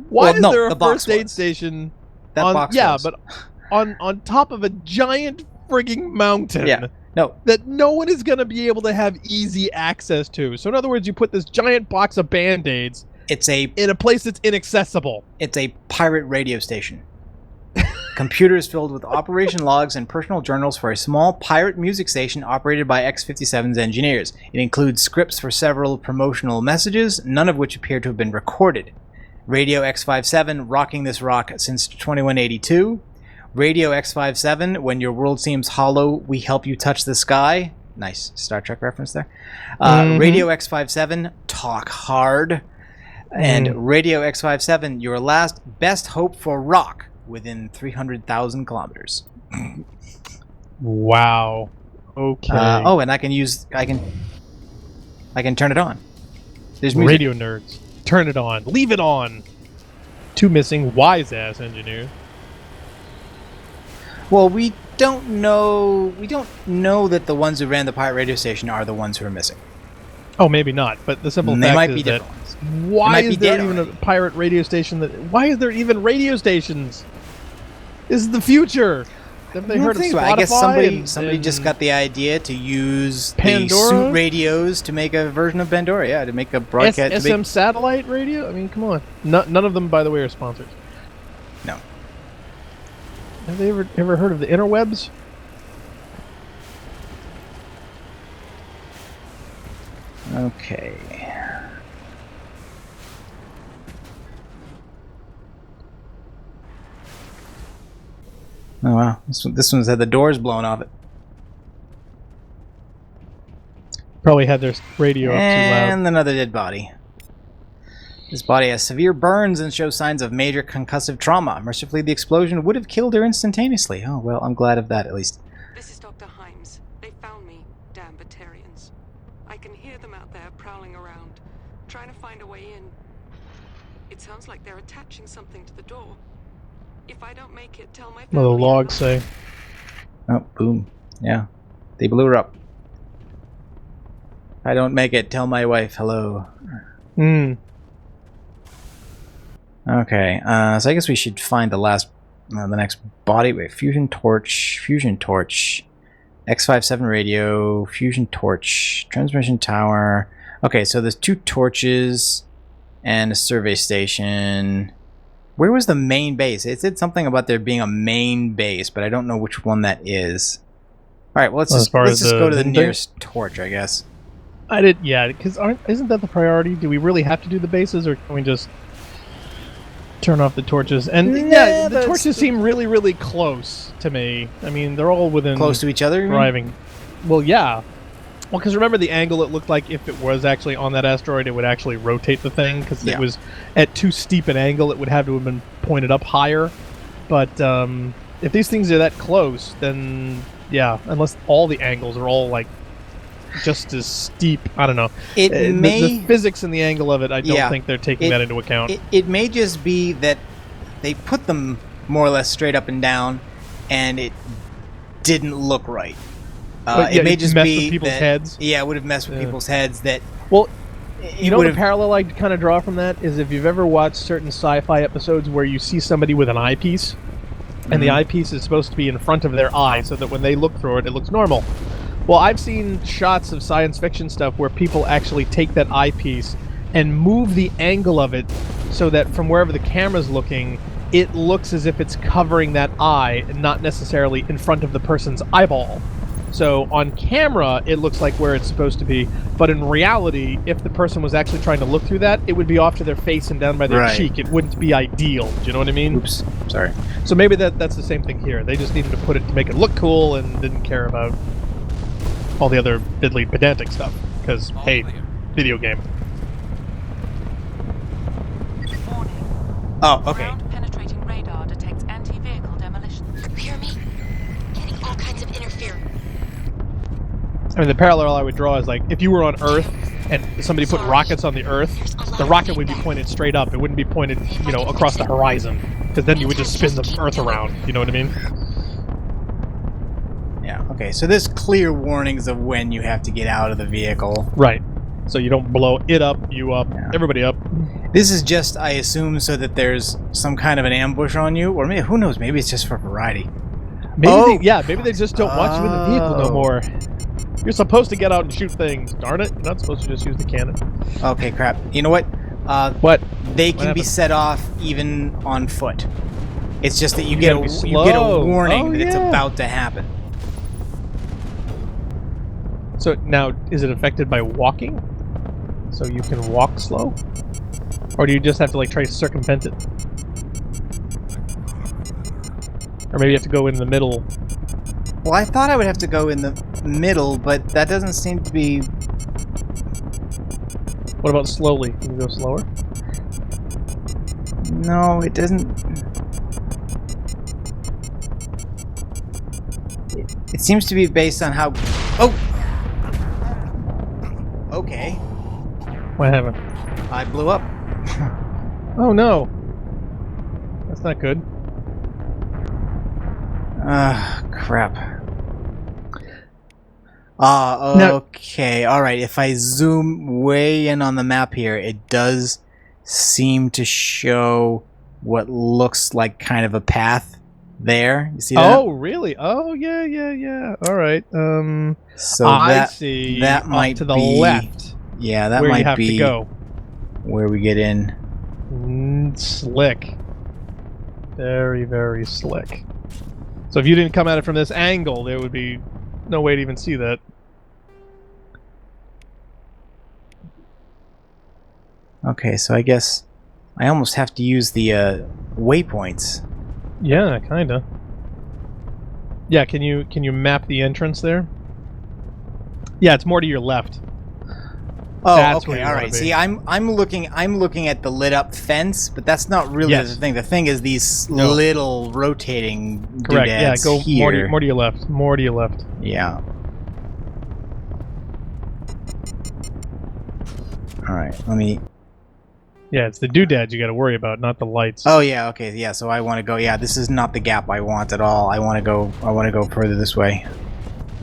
Speaker 8: Why is there a first aid station? But on top of a giant frigging mountain.
Speaker 7: Yeah. No.
Speaker 8: That no one is going to be able to have easy access to. So in other words, you put this giant box of Band-Aids in a place that's inaccessible.
Speaker 7: It's a pirate radio station. Computers filled with operation logs and personal journals for a small pirate music station operated by X-57's engineers. It includes scripts for several promotional messages, none of which appear to have been recorded. Radio X-57, rocking this rock since 2182. Radio X-57, when your world seems hollow, we help you touch the sky. Nice Star Trek reference there. Radio X-57, talk hard. And Radio X-57, your last best hope for rock. Within 300,000 kilometers.
Speaker 8: Wow. Okay.
Speaker 7: And I can turn it on. There's music.
Speaker 8: Radio nerds. Turn it on. Leave it on. 2 missing wise ass engineers.
Speaker 7: Well, we don't know. We don't know that the ones who ran the pirate radio station are the ones who are missing.
Speaker 8: Oh, maybe not. But the simple
Speaker 7: They
Speaker 8: fact
Speaker 7: might
Speaker 8: is
Speaker 7: be
Speaker 8: that
Speaker 7: different ones.
Speaker 8: why is there even
Speaker 7: already.
Speaker 8: a pirate radio station? Why is there even radio stations? This is the future. Have they heard of Spotify?
Speaker 7: I guess somebody just got the idea to use
Speaker 8: Pandora?
Speaker 7: the suit radios to make a version of Pandora. Yeah, to make a broadcast.
Speaker 8: SM satellite radio? I mean, come on. None of them, by the way, are sponsored.
Speaker 7: No.
Speaker 8: Have they ever heard of the interwebs?
Speaker 7: Okay. Oh wow, this one's had the doors blown off it.
Speaker 8: Probably had their radio up too loud.
Speaker 7: And another dead body. This body has severe burns and shows signs of major concussive trauma. Mercifully, the explosion would have killed her instantaneously. Oh well, I'm glad of that at least.
Speaker 12: This is Dr. Himes. They found me, damn Batarians. I can hear them out there prowling around, trying to find a way in. It sounds like they're attaching something to the door. If I don't make it, tell my family.
Speaker 8: What do the logs say?
Speaker 7: Oh, boom. Yeah. They blew her up. If I don't make it, tell my wife hello. Okay, so I guess we should find the next body. Wait, fusion torch, X57 radio, fusion torch, transmission tower. Okay, so there's 2 torches and a survey station. Where was the main base? It said something about there being a main base, but I don't know which one that is. All right, well, let's just go to the nearest torch, I guess.
Speaker 8: Yeah, because isn't that the priority? Do we really have to do the bases, or can we just turn off the torches? And yeah, the torches seem really, really close to me. I mean, they're all within
Speaker 7: close to each other.
Speaker 8: Driving. Well, yeah. Well, because remember the angle it looked like if it was actually on that asteroid, it would actually rotate the thing, because it was at too steep an angle, it would have to have been pointed up higher. But if these things are that close, then yeah, unless all the angles are all like just as steep, I don't know. The physics and the angle of it, I don't think they're taking that into account.
Speaker 7: It may just be that they put them more or less straight up and down, and it didn't look right. It may just be
Speaker 8: with people's heads.
Speaker 7: Yeah, it would have messed with people's heads.
Speaker 8: Well, you know, the parallel I kind of draw from that is if you've ever watched certain sci-fi episodes where you see somebody with an eyepiece, and the eyepiece is supposed to be in front of their eye so that when they look through it, it looks normal. Well, I've seen shots of science fiction stuff where people actually take that eyepiece and move the angle of it so that from wherever the camera's looking, it looks as if it's covering that eye and not necessarily in front of the person's eyeball. So on camera, it looks like where it's supposed to be, but in reality, if the person was actually trying to look through that, it would be off to their face and down by their cheek. It wouldn't be ideal. Do you know what I mean?
Speaker 7: Oops, sorry.
Speaker 8: So maybe that's the same thing here. They just needed to put it to make it look cool and didn't care about all the other diddly pedantic stuff. Because, hey, video game.
Speaker 7: Oh, okay.
Speaker 9: Ground-penetrating radar detects anti-vehicle demolition.
Speaker 10: Hear me? Getting all kinds of interference.
Speaker 8: I mean, the parallel I would draw is like, if you were on Earth and somebody put rockets on the Earth, the rocket would be pointed straight up. It wouldn't be pointed, you know, across the horizon. Because then you would just spin the Earth around. You know what I mean?
Speaker 7: Yeah, okay, so there's clear warnings of when you have to get out of the vehicle.
Speaker 8: Right. So you don't blow it up, you up, everybody up.
Speaker 7: This is just, I assume, so that there's some kind of an ambush on you, or maybe, who knows, maybe it's just for variety.
Speaker 8: Maybe maybe they just don't want you in the vehicle no more. You're supposed to get out and shoot things. Darn it, you're not supposed to just use the cannon.
Speaker 7: Okay, crap. You know what?
Speaker 8: What?
Speaker 7: They can be set off even on foot. It's just that you get a warning that it's about to happen.
Speaker 8: So now, is it affected by walking? So you can walk slow? Or do you just have to like try to circumvent it? Or maybe you have to go in the middle.
Speaker 7: Well, I thought I would have to go in the middle, but that doesn't seem to be...
Speaker 8: What about slowly? Can you go slower?
Speaker 7: No, it doesn't... It seems to be based on how... Oh! Okay.
Speaker 8: What happened?
Speaker 7: I blew up.
Speaker 8: Oh no! That's not good.
Speaker 7: Crap. Okay. Alright, if I zoom way in on the map here, it does seem to show what looks like kind of a path there. You see that?
Speaker 8: Oh, really? Oh, yeah. Alright.
Speaker 7: So
Speaker 8: I see.
Speaker 7: That might
Speaker 8: to the
Speaker 7: be,
Speaker 8: left.
Speaker 7: Yeah, that
Speaker 8: where
Speaker 7: might
Speaker 8: you have
Speaker 7: be
Speaker 8: to go.
Speaker 7: Where we get in.
Speaker 8: Slick. Very, very slick. So if you didn't come at it from this angle, there would be no way to even see that.
Speaker 7: Okay, so I guess I almost have to use the waypoints.
Speaker 8: Yeah, kinda. Yeah, can you map the entrance there? Yeah, it's more to your left.
Speaker 7: Oh,
Speaker 8: That's
Speaker 7: okay, all right. See, I'm looking at the lit up fence, but that's not really the thing. The thing is these little rotating
Speaker 8: Correct. Yeah, go
Speaker 7: here.
Speaker 8: more to your left. More to your left.
Speaker 7: Yeah. All right. Let me.
Speaker 8: Yeah, it's the doodads you got to worry about, not the lights.
Speaker 7: Oh yeah. Okay. Yeah. So I want to go. Yeah. This is not the gap I want at all. I want to go. I want to go further this way.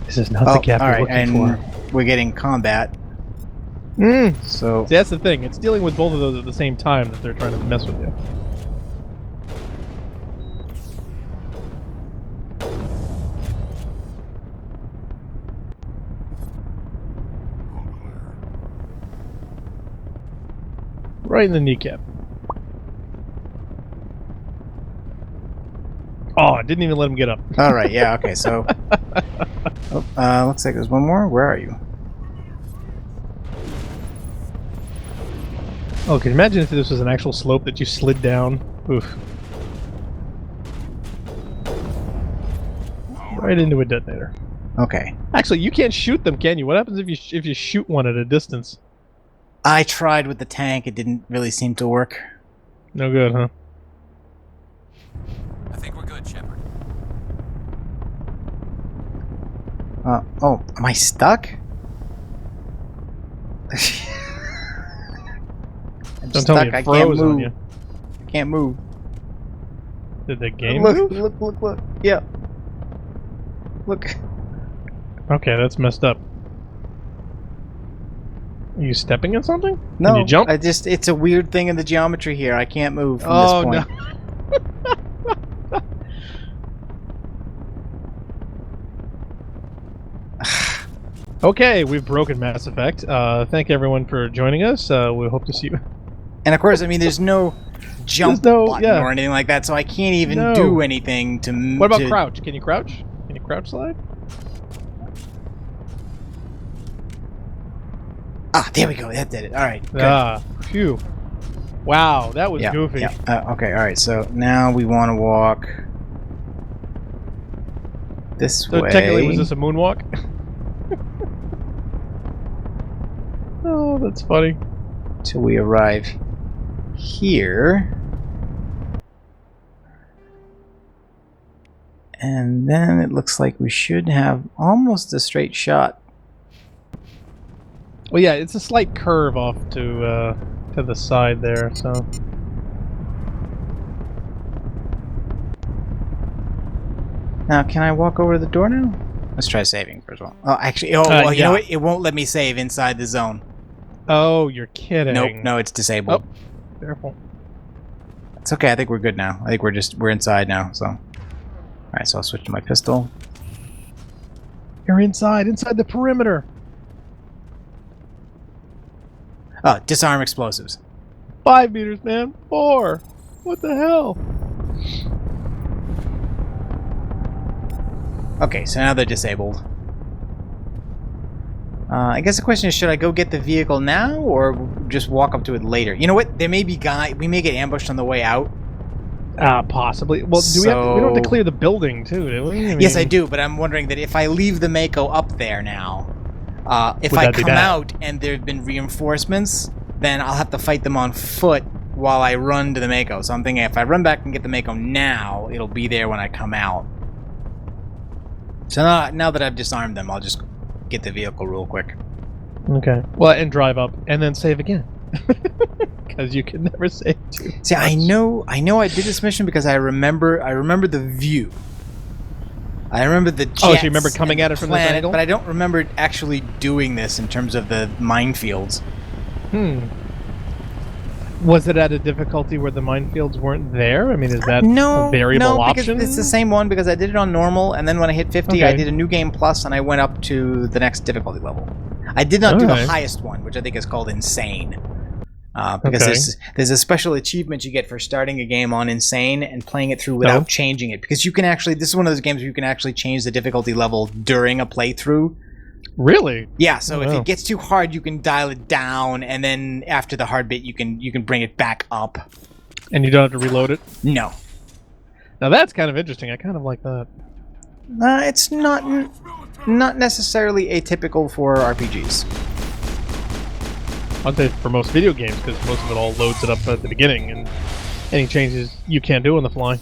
Speaker 8: This is not the gap you're looking for.
Speaker 7: We're getting combat. So
Speaker 8: see, that's the thing. It's dealing with both of those at the same time that they're trying to mess with you. Right in the kneecap. Oh, I didn't even let him get up.
Speaker 7: All right. Yeah. Okay. So looks like there's one more. Where are you?
Speaker 8: Oh, can you imagine if this was an actual slope that you slid down? Oof. Right into a detonator.
Speaker 7: Okay.
Speaker 8: Actually, you can't shoot them, can you? What happens if you shoot one at a distance?
Speaker 7: I tried with the tank. It didn't really seem to work.
Speaker 8: No good, huh?
Speaker 11: I think we're good, Shepard.
Speaker 7: Oh, am I stuck?
Speaker 8: Don't tell me it froze on you.
Speaker 7: I can't move.
Speaker 8: Did the game move?
Speaker 7: Look. Yeah. Look.
Speaker 8: Okay, that's messed up. Are you stepping in something?
Speaker 7: No.
Speaker 8: Can you jump?
Speaker 7: It's a weird thing in the geometry here. I can't move from this point.
Speaker 8: No. Okay, we've broken Mass Effect. Thank everyone for joining us. We hope to see you.
Speaker 7: And of course, I mean, there's no jump button or anything like that, so I can't even do anything to...
Speaker 8: What about crouch? Can you crouch? Can you crouch slide?
Speaker 7: Ah, there we go. That did it. All right. Good.
Speaker 8: Phew. Wow, that was goofy.
Speaker 7: Yeah. Okay, all right. So now we want to walk this way.
Speaker 8: So technically, was this a moonwalk? Oh, that's funny.
Speaker 7: Till we arrive here. And then it looks like we should have almost a straight shot.
Speaker 8: Well, yeah, it's a slight curve off to the side there, so...
Speaker 7: Now, can I walk over to the door now? Let's try saving first of all. Oh, actually, you know what? It won't let me save inside the zone.
Speaker 8: Oh, you're kidding.
Speaker 7: Nope, no, it's disabled.
Speaker 8: Oh, careful.
Speaker 7: It's okay, I think we're good now. I think we're inside now, so... Alright, so I'll switch to my pistol.
Speaker 8: You're inside the perimeter!
Speaker 7: Oh, disarm explosives.
Speaker 8: 5 meters, man. 4! What the hell?
Speaker 7: Okay, so now they're disabled. I guess the question is, should I go get the vehicle now, or just walk up to it later? You know what? There may be we may get ambushed on the way out.
Speaker 8: Possibly. Well, we don't have to clear the building, too, do we? I mean,
Speaker 7: yes, I do, but I'm wondering that if I leave the Mako up there now, if I come out and there have been reinforcements, then I'll have to fight them on foot while I run to the Mako. So I'm thinking if I run back and get the Mako now, it'll be there when I come out. So now that I've disarmed them, I'll just get the vehicle real quick.
Speaker 8: Okay. Well, and drive up, and then save again. Because you can never save too much.
Speaker 7: See, I know I did this mission because I remember the view. I remember the jets.
Speaker 8: Oh, so you remember coming at it from this
Speaker 7: planet,
Speaker 8: angle?
Speaker 7: but I don't remember actually doing this in terms of the minefields.
Speaker 8: Was it at a difficulty where the minefields weren't there? I mean, is that a variable option?
Speaker 7: Because it's the same one, because I did it on normal, and then when I hit 50, I did a new game plus, and I went up to the next difficulty level. I did not do the highest one, which I think is called Insane. Because there's a special achievement you get for starting a game on Insane and playing it through without changing it. Because you can actually, this is one of those games where you can actually change the difficulty level during a playthrough.
Speaker 8: Really?
Speaker 7: Yeah, so if it gets too hard, you can dial it down, and then after the hard bit, you can bring it back up.
Speaker 8: And you don't have to reload it?
Speaker 7: No.
Speaker 8: Now that's kind of interesting. I kind of like that.
Speaker 7: It's not necessarily atypical for RPGs.
Speaker 8: I'd say for most video games, because most of it all loads it up at the beginning, and any changes you can't do on the fly.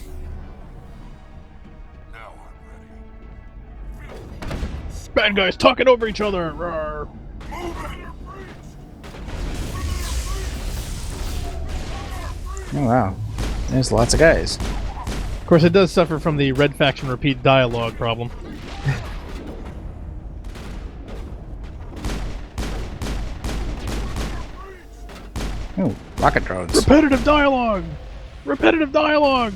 Speaker 8: Bad guys talking over each other. Rawr.
Speaker 7: Oh wow, there's lots of guys.
Speaker 8: Of course, it does suffer from the red faction repeat dialogue problem.
Speaker 7: Oh, rocket drones.
Speaker 8: Repetitive dialogue. Repetitive dialogue.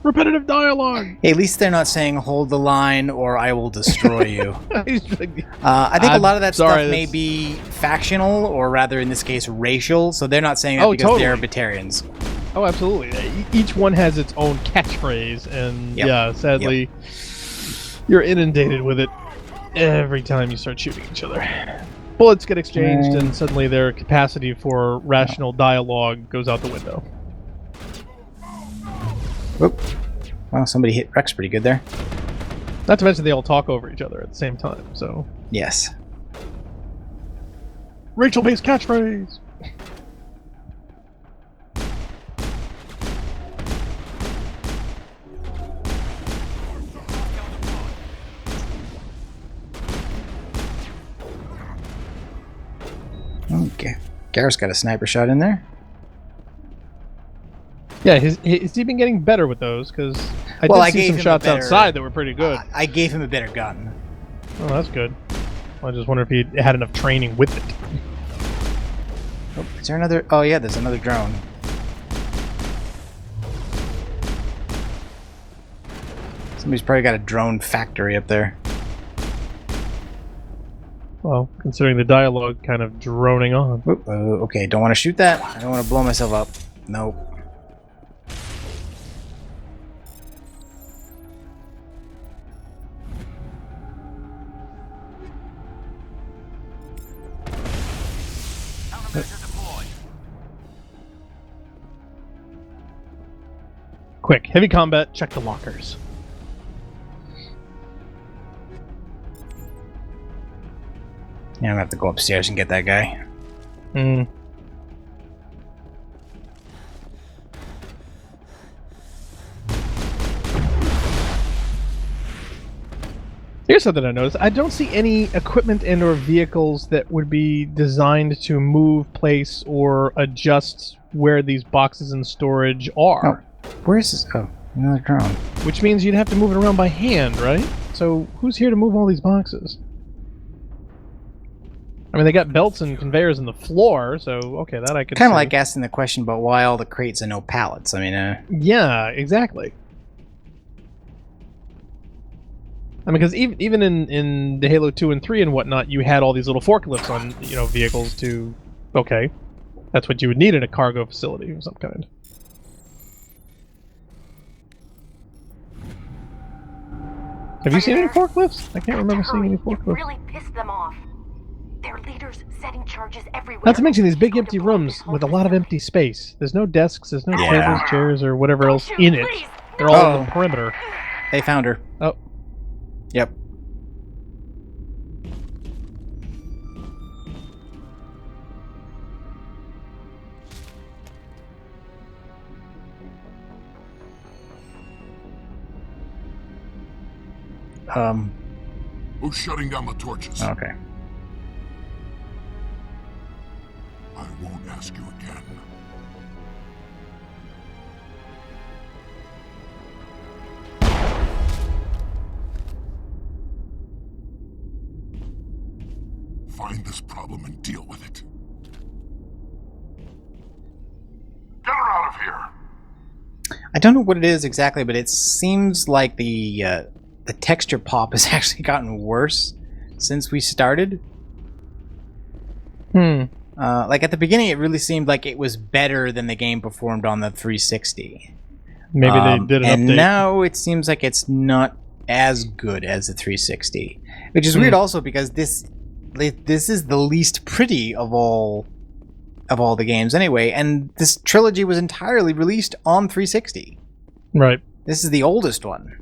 Speaker 8: Repetitive dialogue.
Speaker 7: Hey, at least they're not saying "hold the line" or "I will destroy you." I think a lot of that stuff may be factional, or rather, in this case, racial. So they're not saying that because they're Batarians.
Speaker 8: Oh, absolutely. Each one has its own catchphrase, and yeah, sadly, you're inundated with it every time you start shooting each other. Bullets get exchanged, and suddenly their capacity for rational dialogue goes out the window.
Speaker 7: Whoop. Well, somebody hit Rex pretty good there.
Speaker 8: Not to mention they all talk over each other at the same time, so...
Speaker 7: Yes.
Speaker 8: Rachel-based catchphrase!
Speaker 7: Okay. Garrett's got a sniper shot in there.
Speaker 8: Yeah, has he been getting better with those? Because I did see some shots outside that were pretty good.
Speaker 7: I gave him a better gun.
Speaker 8: Oh, that's good. I just wonder if he had enough training with it.
Speaker 7: Oh, is there another? Oh yeah, there's another drone. Somebody's probably got a drone factory up there.
Speaker 8: Well, considering the dialogue kind of droning on.
Speaker 7: Okay, don't want to shoot that. I don't want to blow myself up. Nope.
Speaker 8: Quick, heavy combat, check the lockers.
Speaker 7: Yeah, I'm gonna have to go upstairs and get that guy.
Speaker 8: Here's something I noticed. I don't see any equipment and or vehicles that would be designed to move, place, or adjust where these boxes in storage are.
Speaker 7: Oh, where's this? Oh, another drone.
Speaker 8: Which means you'd have to move it around by hand, right? So who's here to move all these boxes? I mean, they got belts and conveyors in the floor, so okay, that I could
Speaker 7: kind of
Speaker 8: see.
Speaker 7: like asking the question about why all the crates and no pallets. I mean,
Speaker 8: yeah, exactly. I mean, because even in the Halo 2 and 3 and whatnot, you had all these little forklifts on, vehicles to... Okay. That's what you would need in a cargo facility of some kind. Have you seen any forklifts? I can't remember seeing any forklifts.
Speaker 10: Really pissed them off. Their leaders setting charges everywhere.
Speaker 8: Not to mention these big empty rooms with a lot of empty space. There's no desks, there's no tables, chairs, or whatever else in it. They're all on the perimeter.
Speaker 7: They found her.
Speaker 8: Oh.
Speaker 7: Yep.
Speaker 2: Who's shutting down the torches?
Speaker 7: Okay.
Speaker 2: I won't ask you again. find this problem and deal with it. Get her out of here!
Speaker 7: I don't know what it is exactly, but it seems like the texture pop has actually gotten worse since we started. Like at the beginning, it really seemed like it was better than the game performed on the 360.
Speaker 8: Maybe they did an
Speaker 7: and
Speaker 8: update.
Speaker 7: now it seems like it's not as good as the 360, which is weird also because this is the least pretty of all the games anyway, and this trilogy was entirely released on 360.
Speaker 8: Right.
Speaker 7: This is the oldest one.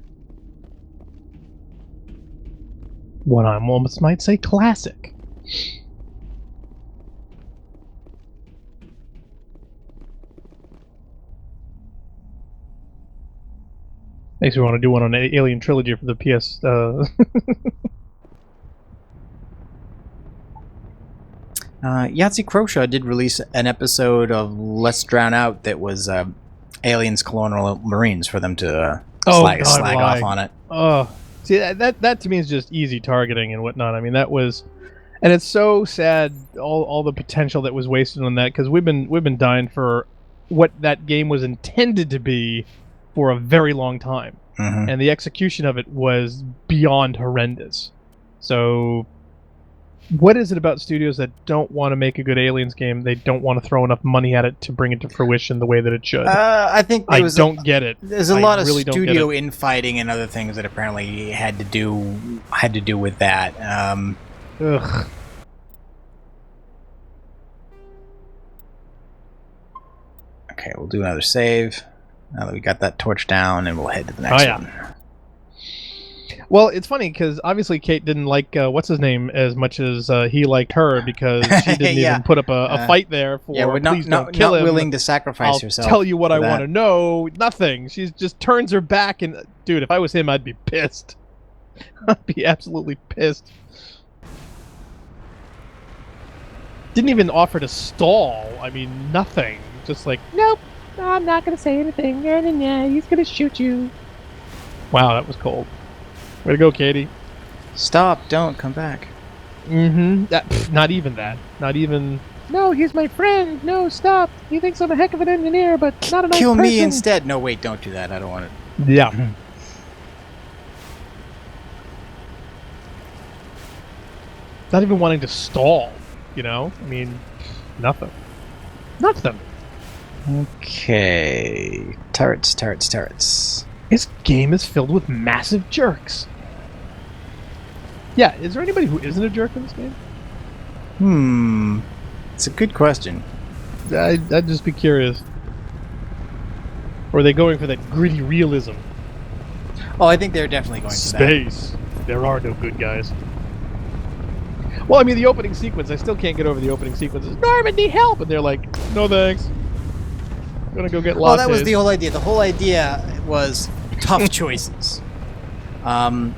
Speaker 8: What I almost might say classic. Makes me want to do one on Alien Trilogy for the PS.
Speaker 7: Yahtzee Croshaw did release an episode of Let's Drown Out that was Aliens Colonial Marines for them to slag off on it.
Speaker 8: Oh, see that to me is just easy targeting and whatnot. I mean that was, and it's so sad all the potential that was wasted on that because we've been dying for what that game was intended to be for a very long time, and the execution of it was beyond horrendous. So, what is it about studios that don't want to make a good Aliens game? They don't want to throw enough money at it to bring it to fruition the way that it should.
Speaker 7: I think I
Speaker 8: don't get it.
Speaker 7: There's a lot of studio infighting and other things that apparently had to do with that.
Speaker 8: Ugh.
Speaker 7: Okay, we'll do another save. Now that we got that torch down, and we'll head to the next one.
Speaker 8: Well, it's funny because obviously Kate didn't like what's his name as much as he liked her because she didn't even put up a fight there for.
Speaker 7: Yeah, we're
Speaker 8: please don't kill him.
Speaker 7: Willing to sacrifice herself.
Speaker 8: I'll tell you what I want to know. Nothing. She just turns her back, and dude, if I was him, I'd be pissed. I'd be absolutely pissed. Didn't even offer to stall. I mean, nothing. Just like, nope. I'm not going to say anything. Yeah, he's going to shoot you. Wow, that was cold. Way to go, Katie.
Speaker 7: Stop. Don't come back.
Speaker 8: Not even that. Not even... No, he's my friend. No, stop. He thinks I'm a heck of an engineer, but not a nice
Speaker 7: Kill
Speaker 8: person.
Speaker 7: me instead. No, wait, don't do that. I don't want it.
Speaker 8: Yeah. Not even wanting to stall, you know? I mean, nothing. Nothing.
Speaker 7: Okay. Turrets.
Speaker 8: This game is filled with massive jerks. Yeah, is there anybody who isn't a jerk in this game?
Speaker 7: It's a good question.
Speaker 8: I'd just be curious. Or are they going for that gritty realism?
Speaker 7: Oh, I think they're definitely going for that.
Speaker 8: Space. There are no good guys. Well, I mean, the opening sequence, I still can't get over the opening sequence. Norman, need help! And they're like, no thanks. I'm gonna go get lattes.
Speaker 7: Well, that was the whole idea. The whole idea was tough choices. Now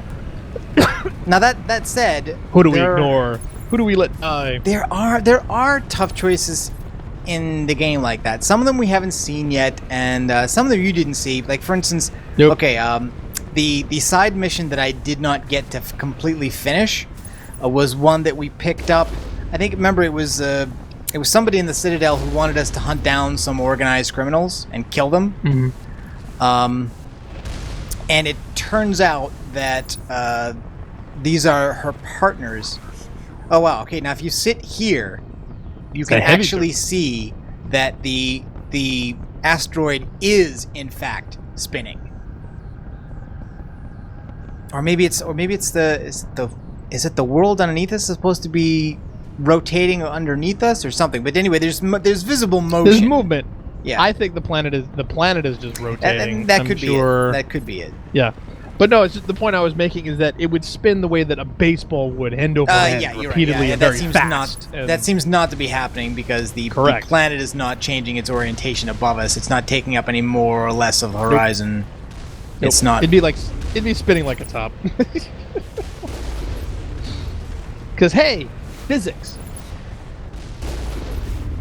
Speaker 7: that said,
Speaker 8: who do we ignore? Who do we let die?
Speaker 7: There are tough choices in the game like that. Some of them we haven't seen yet, and some of them you didn't see. Like for instance, the side mission that I did not get to completely finish was one that we picked up. I think remember it was somebody in the Citadel who wanted us to hunt down some organized criminals and kill them. And it turns out that these are her partners. Oh wow, okay, now if you sit here, you can actually see that the asteroid is in fact spinning. Or maybe it's is it the world underneath us is supposed to be rotating underneath us or something? But anyway, there's visible motion.
Speaker 8: There's movement.
Speaker 7: Yeah,
Speaker 8: I think the planet is just rotating.
Speaker 7: That could be it. That could be it.
Speaker 8: Yeah, but no, it's just, the point I was making is that it would spin the way that a baseball would, end over end, repeatedly and very fast.
Speaker 7: That seems not to be happening because the planet is not changing its orientation above us. It's not taking up any more or less of the horizon.
Speaker 8: Nope.
Speaker 7: It's not.
Speaker 8: It'd be spinning like a top. Because hey, physics.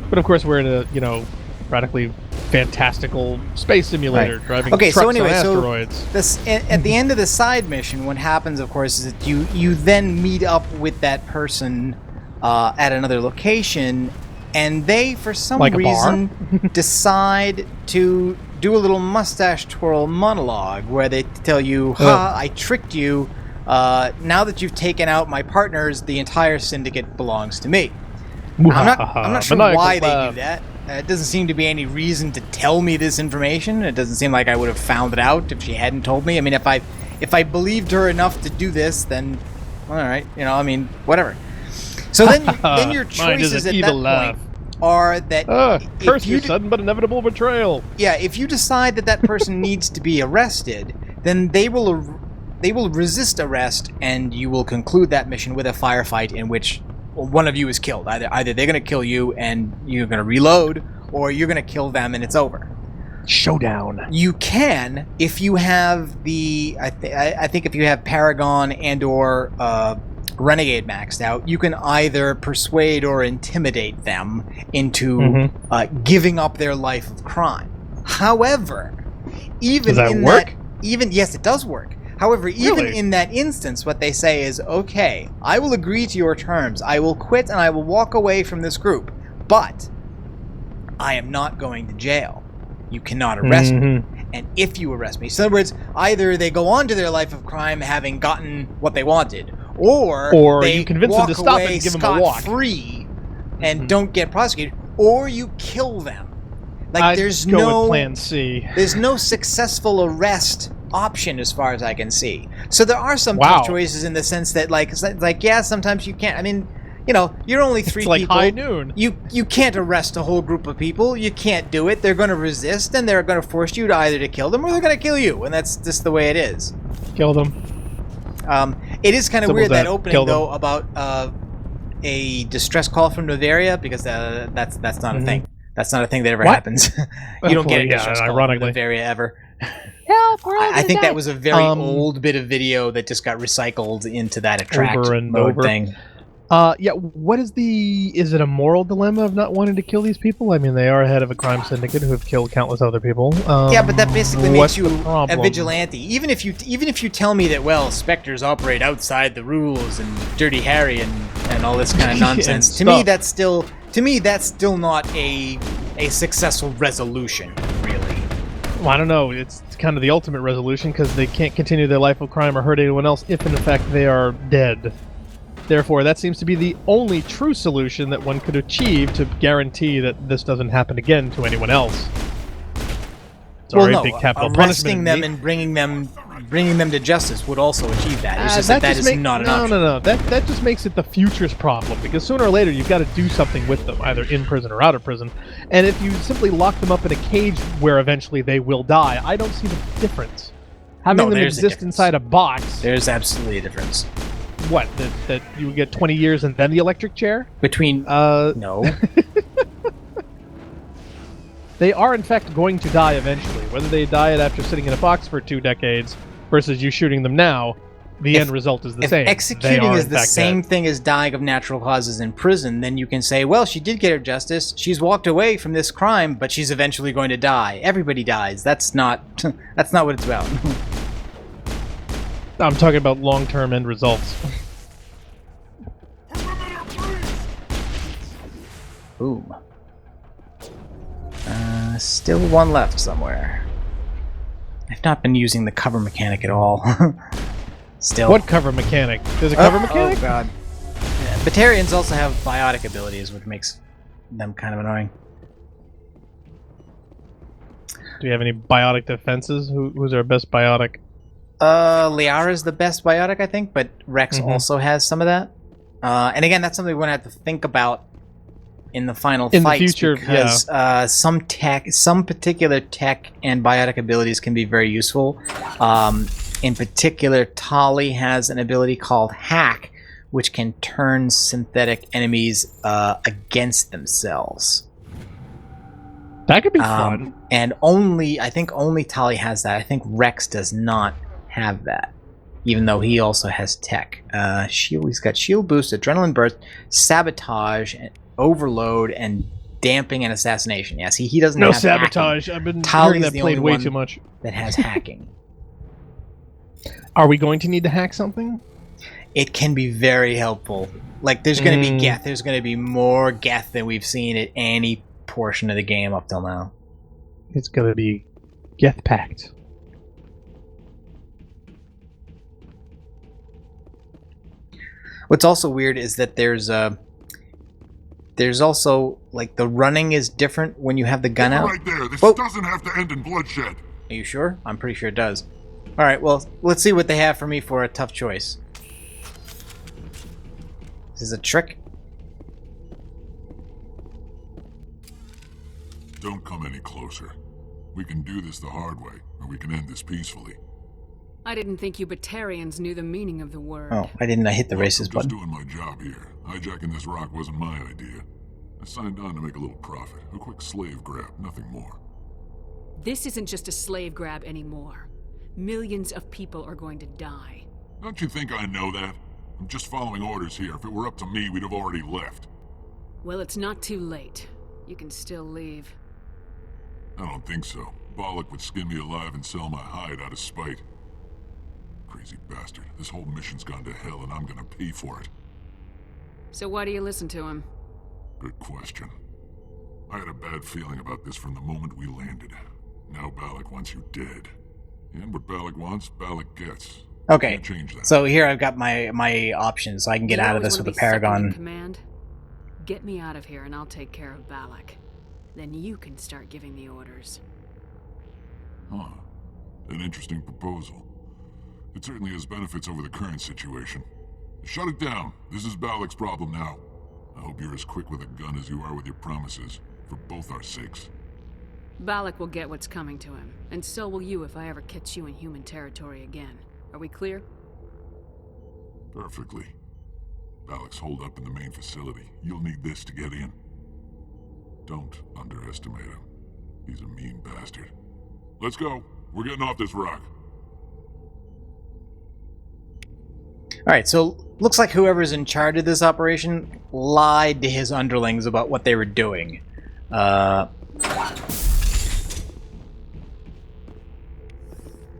Speaker 8: But of course, we're in a radically fantastical space simulator driving trucks on asteroids.
Speaker 7: At the end of the side mission, what happens, of course, is that you then meet up with that person at another location, and they, for some
Speaker 8: Like a
Speaker 7: reason, decide to do a little mustache twirl monologue where they tell you, I tricked you. Now that you've taken out my partners, the entire syndicate belongs to me. I'm not sure why they do that. It doesn't seem to be any reason to tell me this information. It doesn't seem like I would have found it out if she hadn't told me. I mean, if I believed her enough to do this, then all right, whatever. So then your choices at that point are that
Speaker 8: curse your sudden but inevitable betrayal.
Speaker 7: Yeah, if you decide that person needs to be arrested, then they will resist arrest, and you will conclude that mission with a firefight in which one of you is killed. Either they're going to kill you and you're going to reload, or you're going to kill them and it's over.
Speaker 8: Showdown.
Speaker 7: You can, if you have I think if you have Paragon and or Renegade maxed out, you can either persuade or intimidate them into giving up their life of crime. However, even
Speaker 8: does that
Speaker 7: in
Speaker 8: work?
Speaker 7: Yes, it does work. However, even in that instance, what they say is, okay, I will agree to your terms. I will quit and I will walk away from this group, but I am not going to jail. You cannot arrest me. And if you arrest me, so in other words, either they go on to their life of crime having gotten what they wanted, or they
Speaker 8: you convince them to stop it and give them a walk
Speaker 7: free and don't get prosecuted, or you kill them. Like there's
Speaker 8: go
Speaker 7: no
Speaker 8: with plan C.
Speaker 7: There's no successful arrest option as far as I can see. So there are some tough choices in the sense that like yeah, sometimes you can't. I mean, you're only three people.
Speaker 8: It's like high noon.
Speaker 7: You can't arrest a whole group of people. You can't do it. They're going to resist, and they're going to force you to either to kill them or they're going to kill you, and that's just the way it is.
Speaker 8: Kill them.
Speaker 7: It is kind of weird that opening though about a distress call from Novaria, because that's not a thing. That's not a thing that ever happens. You don't get a distress call from Novaria ever. I think that was a very old bit of video that just got recycled into that attract mode thing.
Speaker 8: What is it a moral dilemma of not wanting to kill these people? I mean, they are head of a crime syndicate who have killed countless other people.
Speaker 7: Yeah, but that basically makes you a vigilante. Even if you tell me that, well, Spectres operate outside the rules and Dirty Harry and all this kind of nonsense, to me that's still not a successful resolution, really.
Speaker 8: Well, I don't know. It's kind of the ultimate resolution, because they can't continue their life of crime or hurt anyone else if, in fact, they are dead. Therefore, that seems to be the only true solution that one could achieve to guarantee that this doesn't happen again to anyone else. Sorry, big capital
Speaker 7: arresting
Speaker 8: punishment.
Speaker 7: them and bringing them to justice would also achieve that. It's just that is not an option.
Speaker 8: No. That just makes it the future's problem, because sooner or later you've got to do something with them, either in prison or out of prison. And if you simply lock them up in a cage where eventually they will die, I don't see the difference. Having them exist inside a box.
Speaker 7: There's absolutely a difference.
Speaker 8: What? That you get 20 years and then the electric chair?
Speaker 7: Between no.
Speaker 8: They are, in fact, going to die eventually. Whether they die after sitting in a box for 2 decades versus you shooting them now, the end result is the same.
Speaker 7: Executing is the same thing as dying of natural causes in prison, then you can say, well, she did get her justice. She's walked away from this crime, but she's eventually going to die. Everybody dies. That's not what it's about.
Speaker 8: I'm talking about long-term end results.
Speaker 7: Boom. Still one left somewhere. I've not been using the cover mechanic at all. Still.
Speaker 8: What cover mechanic? There's a cover mechanic?
Speaker 7: Oh god. Yeah, Batarians also have biotic abilities, which makes them kind of annoying.
Speaker 8: Do you have any biotic defenses? Who's our best biotic?
Speaker 7: Liara's the best biotic, I think, but Rex also has some of that. And again, that's something we're going to have to think about in the final fights,
Speaker 8: the future,
Speaker 7: because some particular tech and biotic abilities can be very useful. In particular, Tali has an ability called Hack, which can turn synthetic enemies against themselves.
Speaker 8: That could be fun.
Speaker 7: And I think only Tali has that. I think Rex does not have that, even though he also has tech. He's got shield boost, adrenaline burst, sabotage, overload, and damping and assassination. Yeah, see, he doesn't have
Speaker 8: sabotage.
Speaker 7: Hacking.
Speaker 8: I've been
Speaker 7: Tali's
Speaker 8: hearing that played way too much.
Speaker 7: That has hacking.
Speaker 8: Are we going to need to hack something?
Speaker 7: it can be very helpful. Like, there's going to be Geth. There's going to be more Geth than we've seen at any portion of the game up till now.
Speaker 8: It's going to be Geth-packed.
Speaker 7: What's also weird is that there's also, like, the running is different when you have the gun out.
Speaker 2: Right there. This doesn't have to end in bloodshed.
Speaker 7: Are you sure? I'm pretty sure it does. Alright, well, let's see what they have for me for a tough choice. This is a trick.
Speaker 2: Don't come any closer. We can do this the hard way, or we can end this peacefully.
Speaker 5: I didn't think you Batarians knew the meaning of the word.
Speaker 7: Oh, I didn't hit the racist button.
Speaker 2: I'm just doing my job here. Hijacking this rock wasn't my idea. I signed on to make a little profit. A quick slave grab, nothing more.
Speaker 5: This isn't just a slave grab anymore. Millions of people are going to die.
Speaker 2: Don't you think I know that? I'm just following orders here. If it were up to me, we'd have already left.
Speaker 5: Well, it's not too late. You can still leave.
Speaker 2: I don't think so. Bollock would skin me alive and sell my hide out of spite. Crazy bastard. This whole mission's gone to hell and I'm gonna pay for it.
Speaker 5: So why do you listen to him?
Speaker 2: Good question. I had a bad feeling about this from the moment we landed. Now Bollock wants you dead. And what Bollock wants, Bollock gets.
Speaker 7: Okay,
Speaker 2: Can't change that.
Speaker 7: so here I've got my options, so I can get out of this with a Paragon.
Speaker 5: Command? Get me out of here and I'll take care of Bollock. Then you can start giving the orders.
Speaker 2: Huh. An interesting proposal. It certainly has benefits over the current situation. Shut it down. This is Bollock's problem now. I hope you're as quick with a gun as you are with your promises, for both our sakes.
Speaker 5: Bollock will get what's coming to him, and so will you if I ever catch you in human territory again. Are we clear?
Speaker 2: Perfectly. Bollock's holed up in the main facility. You'll need this to get in. Don't underestimate him. He's a mean bastard. Let's go. We're getting off this rock.
Speaker 7: Alright, so looks like whoever's in charge of this operation lied to his underlings about what they were doing.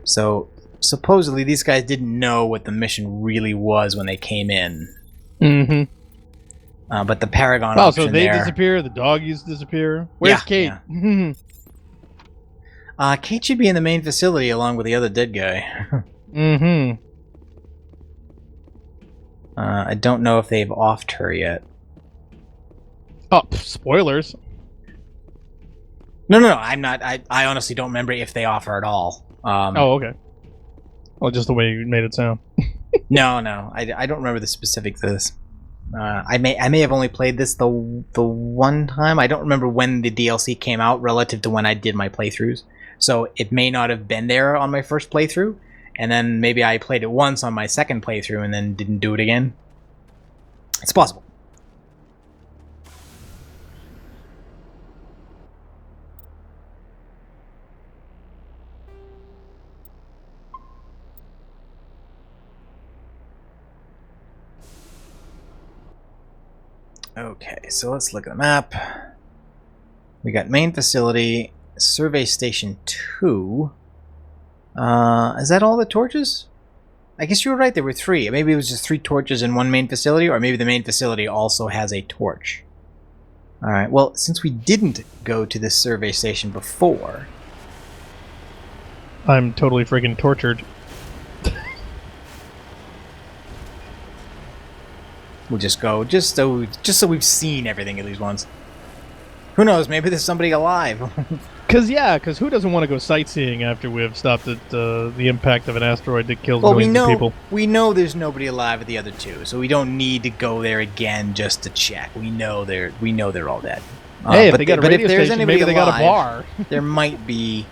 Speaker 7: So supposedly these guys didn't know what the mission really was when they came in.
Speaker 8: Mm-hmm.
Speaker 7: But the Paragon
Speaker 8: option
Speaker 7: option
Speaker 8: so they
Speaker 7: there,
Speaker 8: disappear, the doggies disappear. Where's Kate?
Speaker 7: Yeah. Kate should be in the main facility along with the other dead guy.
Speaker 8: Mm-hmm.
Speaker 7: I don't know if they've offed her yet.
Speaker 8: Oh, spoilers.
Speaker 7: No, I'm not. I honestly don't remember if they offer at all.
Speaker 8: Oh, okay. Well, just the way you made it sound.
Speaker 7: No, I don't remember the specifics of this. I may have only played this the one time. I don't remember when the DLC came out relative to when I did my playthroughs. So it may not have been there on my first playthrough, and then maybe I played it once on my second playthrough and then didn't do it again. It's possible. Okay, so let's look at the map. We got main facility, survey station 2. Is that all the torches? I guess you were right, there were 3. Maybe it was just 3 torches in one main facility, or maybe the main facility also has a torch. Alright, well, since we didn't go to this survey station before...
Speaker 8: I'm totally freaking tortured.
Speaker 7: We'll just go, just so we've seen everything at least once. Who knows, maybe there's somebody alive.
Speaker 8: Because who doesn't want to go sightseeing after we've stopped at the impact of an asteroid that killed millions of people?
Speaker 7: We know there's nobody alive at the other 2, so we don't need to go there again just to check. We know they're all dead.
Speaker 8: Hey, if they got a radio station, maybe they got a bar.
Speaker 7: There might be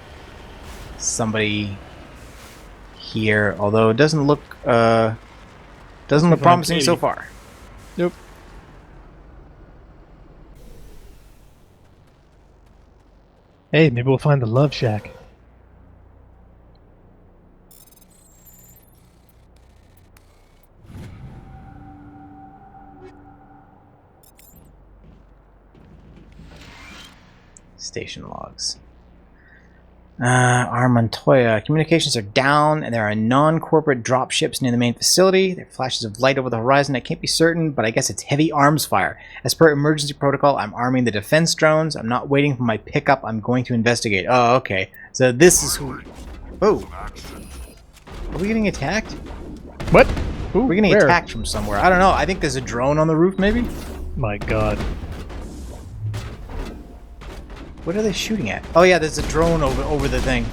Speaker 7: somebody here, although it doesn't look promising so far.
Speaker 8: Nope. Hey, maybe we'll find the Love Shack.
Speaker 7: Station logs. Montoya. Communications are down, and there are non-corporate drop ships near the main facility. There are flashes of light over the horizon. I can't be certain, but I guess it's heavy arms fire. As per emergency protocol, I'm arming the defense drones. I'm not waiting for my pickup. I'm going to investigate. Oh, okay. So this is who... Oh. Are we getting attacked?
Speaker 8: What? Ooh,
Speaker 7: we're getting
Speaker 8: where?
Speaker 7: attacked from somewhere. I don't know. I think there's a drone on the roof, maybe?
Speaker 8: My god.
Speaker 7: What are they shooting at? Oh yeah, there's a drone over the thing.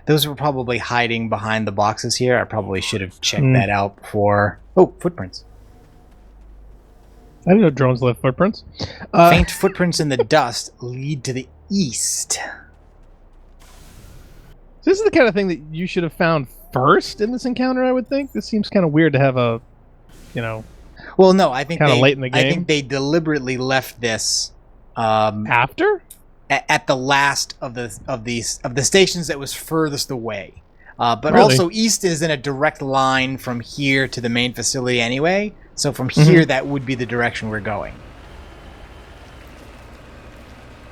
Speaker 7: Those were probably hiding behind the boxes here. I probably should have checked that out before. Oh, footprints.
Speaker 8: I didn't know drones left footprints.
Speaker 7: Faint footprints in the dust lead to the east.
Speaker 8: This is the kind of thing that you should have found first in this encounter, I would think. This seems kind of weird to have a, you know...
Speaker 7: Well, no, I think
Speaker 8: kind of late in the game.
Speaker 7: I think they deliberately left this...
Speaker 8: after?
Speaker 7: At the last of the stations that was furthest away. But
Speaker 8: really?
Speaker 7: Also, east is in a direct line from here to the main facility anyway. So from here, that would be the direction we're going.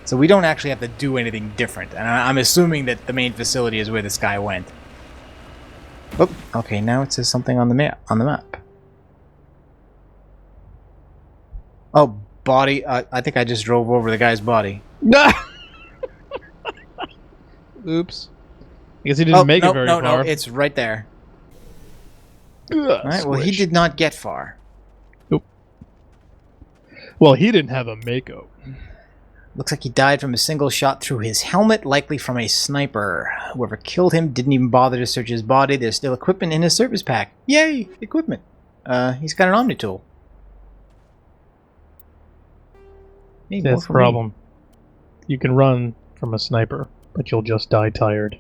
Speaker 7: So we don't actually have to do anything different. And I'm assuming that the main facility is where this guy went. Oh, okay, now it says something on the map. Oh, body. I think I just drove over the guy's body.
Speaker 8: Oops. I guess he didn't make it very far.
Speaker 7: No, it's right there. Alright, well, he did not get far.
Speaker 8: Nope. Well, he didn't have a Mako.
Speaker 7: Looks like he died from a single shot through his helmet, likely from a sniper. Whoever killed him didn't even bother to search his body. There's still equipment in his service pack. Yay! Equipment. He's got an Omni tool.
Speaker 8: That's the problem. You can run from a sniper, but you'll just die tired.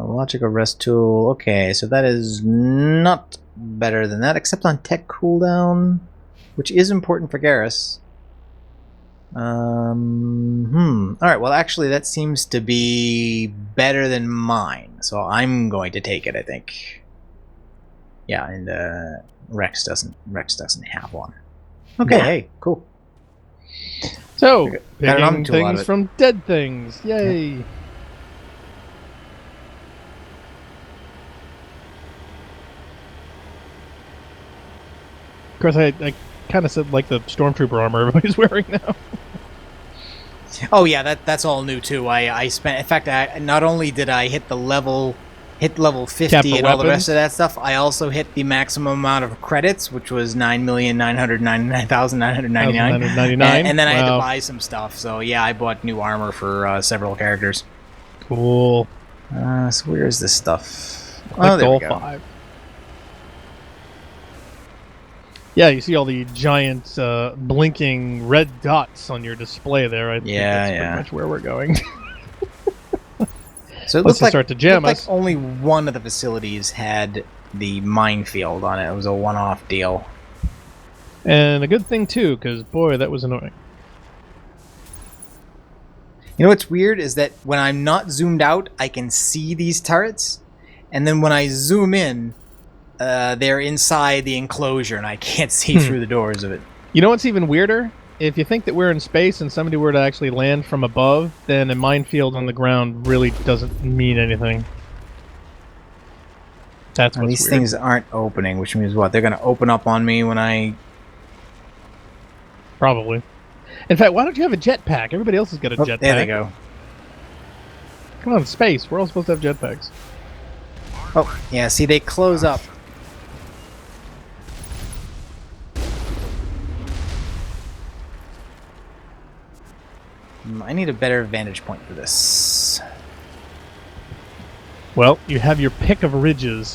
Speaker 7: Logic arrest tool. Okay, so that is not better than that, except on tech cooldown, which is important for Garrus. Alright, well actually that seems to be better than mine, so I'm going to take it, I think. Yeah, and Rex doesn't have one. Okay,
Speaker 8: yeah.
Speaker 7: Hey, cool.
Speaker 8: So, picking things from dead things. Yay! Yeah. Of course, I kind of said like the Stormtrooper armor everybody's wearing now.
Speaker 7: Oh yeah, that's all new too. I spent, in fact, not only did I hit level 50 and all the rest of that stuff, I also hit the maximum amount of credits, which was 9,999,999. And then I had to buy some stuff. So yeah, I bought new armor for several characters.
Speaker 8: Cool.
Speaker 7: So where is this stuff?
Speaker 8: Oh, there we go. 5. Yeah, you see all the giant blinking red dots on your display there. I think that's pretty much where we're going.
Speaker 7: So it looks like only one of the facilities had the minefield on it. It was a one-off deal.
Speaker 8: And a good thing, too, because, boy, that was annoying.
Speaker 7: You know what's weird is that when I'm not zoomed out, I can see these turrets. And then when I zoom in, they're inside the enclosure, and I can't see through the doors of it.
Speaker 8: You know what's even weirder? If you think that we're in space and somebody were to actually land from above, then a minefield on the ground really doesn't mean anything. That's what's
Speaker 7: these
Speaker 8: weird.
Speaker 7: Things aren't opening, which means what? They're going to open up on me when I...
Speaker 8: Probably. In fact, why don't you have a jetpack? Everybody else has got a jetpack.
Speaker 7: There they go.
Speaker 8: Come on, space. We're all supposed to have jetpacks.
Speaker 7: Oh, yeah, see, they close up. I need a better vantage point for this.
Speaker 8: Well, you have your pick of ridges.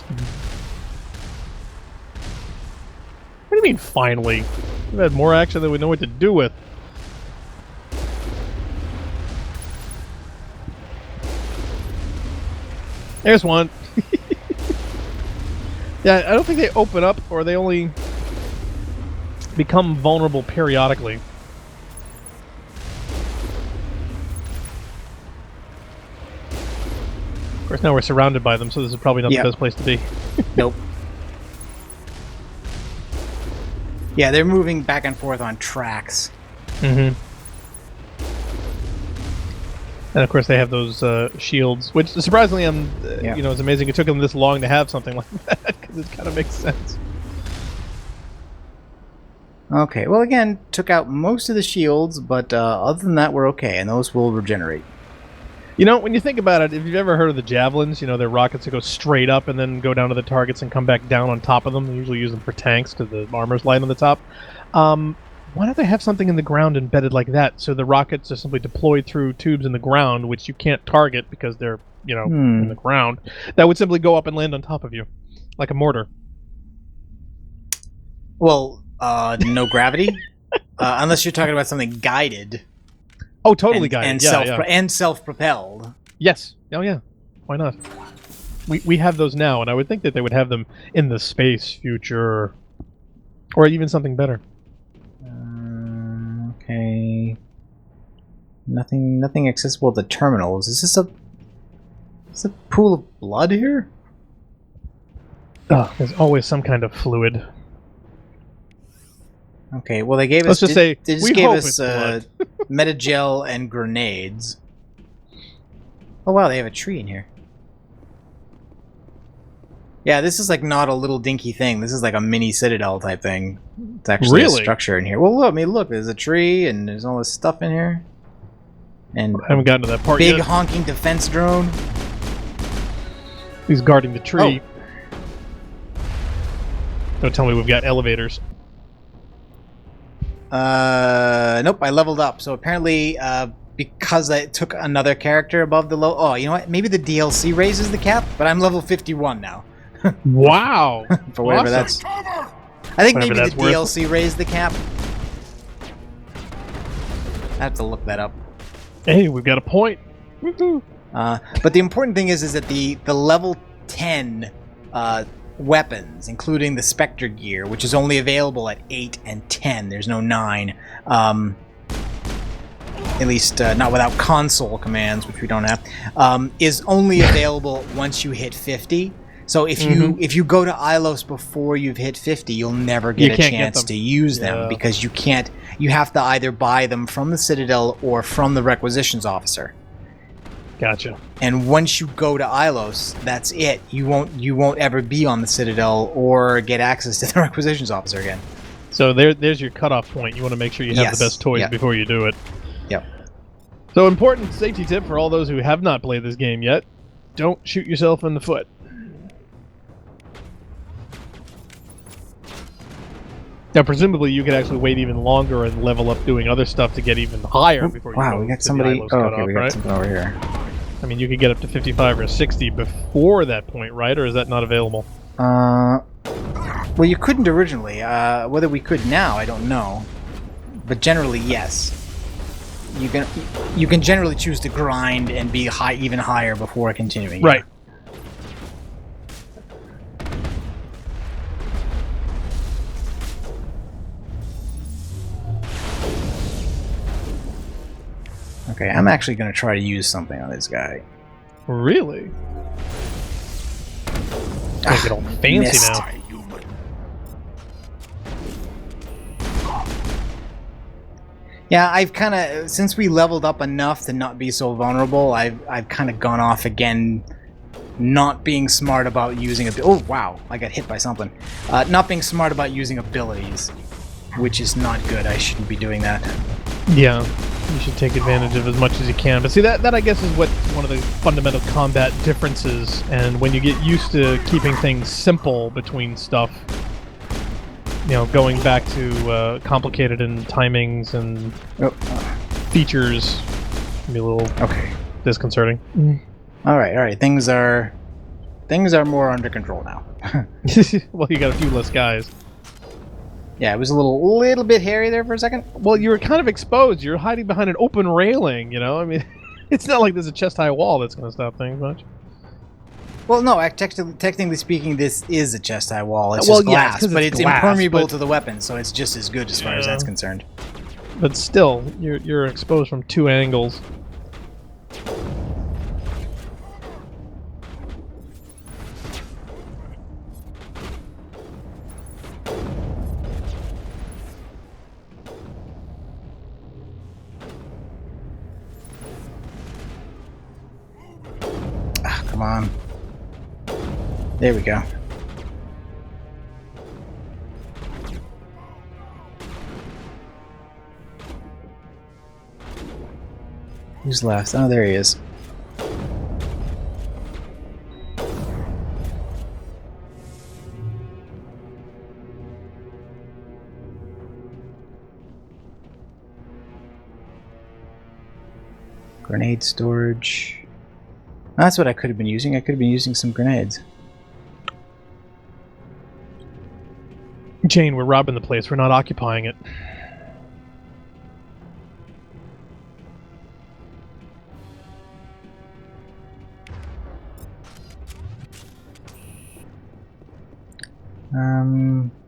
Speaker 8: What do you mean, finally? We've had more action than we know what to do with. There's one. Yeah, I don't think they open up, or they only become vulnerable periodically. Of course, now we're surrounded by them, so this is probably not the best place to be.
Speaker 7: Nope. Yeah, they're moving back and forth on tracks.
Speaker 8: Mm-hmm. And of course, they have those shields, which surprisingly, you know, it's amazing it took them this long to have something like that, because it kind of makes sense.
Speaker 7: Okay, well, again, took out most of the shields, but other than that, we're okay, and those will regenerate.
Speaker 8: You know, when you think about it, if you've ever heard of the javelins, you know, they're rockets that go straight up and then go down to the targets and come back down on top of them. They usually use them for tanks because the armor's light on the top. Why don't they have something in the ground embedded like that, so the rockets are simply deployed through tubes in the ground, which you can't target because they're, you know, in the ground, that would simply go up and land on top of you, like a mortar.
Speaker 7: Well, no gravity? Unless you're talking about something guided.
Speaker 8: Oh, totally guided.
Speaker 7: And self-propelled.
Speaker 8: Yes. Oh, yeah. Why not? We have those now, and I would think that they would have them in the space future, or even something better.
Speaker 7: Okay. Nothing accessible at the terminals. Is this a pool of blood here?
Speaker 8: Oh, there's always some kind of fluid.
Speaker 7: Okay, well they gave us.
Speaker 8: Let's just say
Speaker 7: they just gave us metagel and grenades. Oh wow, they have a tree in here. Yeah, this is like not a little dinky thing. This is like a mini citadel type thing. It's actually a structure in here. Well, look, I mean, look, there's a tree and there's all this stuff in here. And
Speaker 8: I haven't gotten to that part
Speaker 7: yet. Big
Speaker 8: yet.
Speaker 7: honking defense drone.
Speaker 8: He's guarding the tree. Don't tell me we've got elevators.
Speaker 7: Nope, I leveled up. So apparently, because I took another character above the low... Oh, you know what? Maybe the DLC raises the cap, but I'm level 51 now.
Speaker 8: Wow!
Speaker 7: For whatever that's... I think maybe the DLC raised the cap. I have to look that up.
Speaker 8: Hey, we've got a point.
Speaker 7: But the important thing is that the level 10 weapons, including the Spectre gear, which is only available at 8 and 10. There's no 9. At least not without console commands, which we don't have, is only available once you hit 50. So if you go to Ilos before you've hit 50, you'll never get a chance to use them because you can't. You have to either buy them from the Citadel or from the Requisitions Officer.
Speaker 8: Gotcha.
Speaker 7: And once you go to Ilos, that's it. You won't ever be on the Citadel or get access to the Requisitions Officer again.
Speaker 8: So there's your cutoff point. You want to make sure you have the best toys before you do it.
Speaker 7: Yep.
Speaker 8: So important safety tip for all those who have not played this game yet: don't shoot yourself in the foot. Now, presumably, you could actually wait even longer and level up doing other stuff to get even higher before you go
Speaker 7: we got
Speaker 8: to
Speaker 7: somebody.
Speaker 8: the Ilos
Speaker 7: Okay,
Speaker 8: cutoff,
Speaker 7: we got
Speaker 8: right?
Speaker 7: something over here.
Speaker 8: I mean, you could get up to 55 or 60 before that point, right? Or is that not available?
Speaker 7: Well, you couldn't originally. Whether we could now, I don't know. But generally, yes. You can generally choose to grind and be even higher before continuing.
Speaker 8: Right.
Speaker 7: Yeah. Okay, I'm actually going to try to use something on this guy.
Speaker 8: Really? Make it all fancy
Speaker 7: missed.
Speaker 8: now.
Speaker 7: Yeah, I've kind of, since we leveled up enough to not be so vulnerable, I've kind of gone off again, not being smart about using oh wow, I got hit by something. Not being smart about using abilities, which is not good. I shouldn't be doing that.
Speaker 8: Yeah. You should take advantage of as much as you can. But see, that I guess is what one of the fundamental combat differences, and when you get used to keeping things simple between stuff, you know, going back to complicated in timings and features can be a little disconcerting.
Speaker 7: Alright, things are more under control now.
Speaker 8: Well, you got a few less guys.
Speaker 7: Yeah, it was a little bit hairy there for a second.
Speaker 8: Well, you were kind of exposed. You're hiding behind an open railing, you know? I mean, it's not like there's a chest-high wall that's going to stop things much.
Speaker 7: Well, no, technically speaking, this is a chest-high wall. It's just glass, but it's impermeable to the weapon, so it's just as good as far as that's concerned.
Speaker 8: But still, you're exposed from two angles.
Speaker 7: come on. There we go. Who's left? Oh, there he is. Grenade storage. That's what I could have been using. I could have been using some grenades.
Speaker 8: Jane, we're robbing the place. We're not occupying it.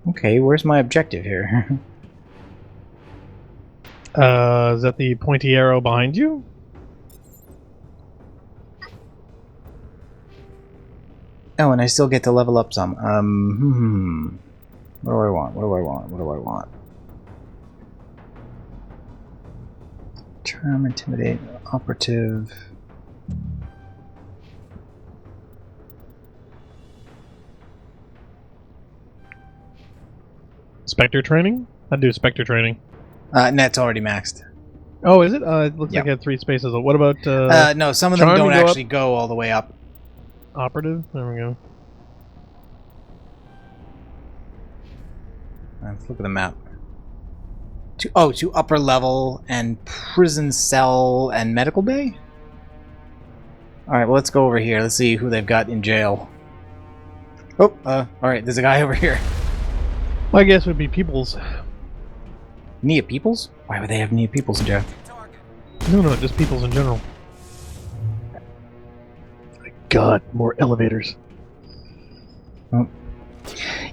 Speaker 7: Okay, where's my objective here?
Speaker 8: Is that the pointy arrow behind you?
Speaker 7: Oh, and I still get to level up some. What do I want? What do I want? What do I want? Charm, intimidate, operative.
Speaker 8: Spectre training? I'd do Spectre training.
Speaker 7: That's already maxed.
Speaker 8: Oh, is it? It looks like I had 3 spaces. What about...
Speaker 7: no, some of them don't actually go all the way up.
Speaker 8: Operative? There we go.
Speaker 7: Let's look at the map. To upper level and prison cell and medical bay? Alright, well, let's go over here. Let's see who they've got in jail. Oh, alright, there's a guy over here.
Speaker 8: My guess would be Peoples.
Speaker 7: Nia Peoples? Why would they have Nia Peoples in jail?
Speaker 8: No, just Peoples in general. My God, more elevators.
Speaker 7: Oh.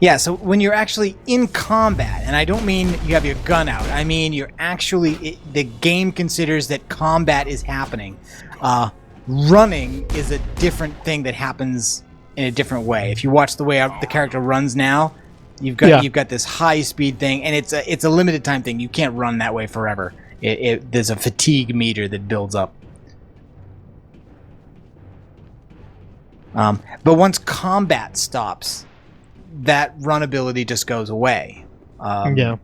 Speaker 7: Yeah, so when you're actually in combat, and I don't mean you have your gun out, I mean you're actually... the game considers that combat is happening. Running is a different thing that happens in a different way. If you watch the way the character runs now, you've got this high speed thing, and it's a limited time thing. You can't run that way forever. There's a fatigue meter that builds up. But once combat stops, that run ability just goes away.
Speaker 8: Yeah.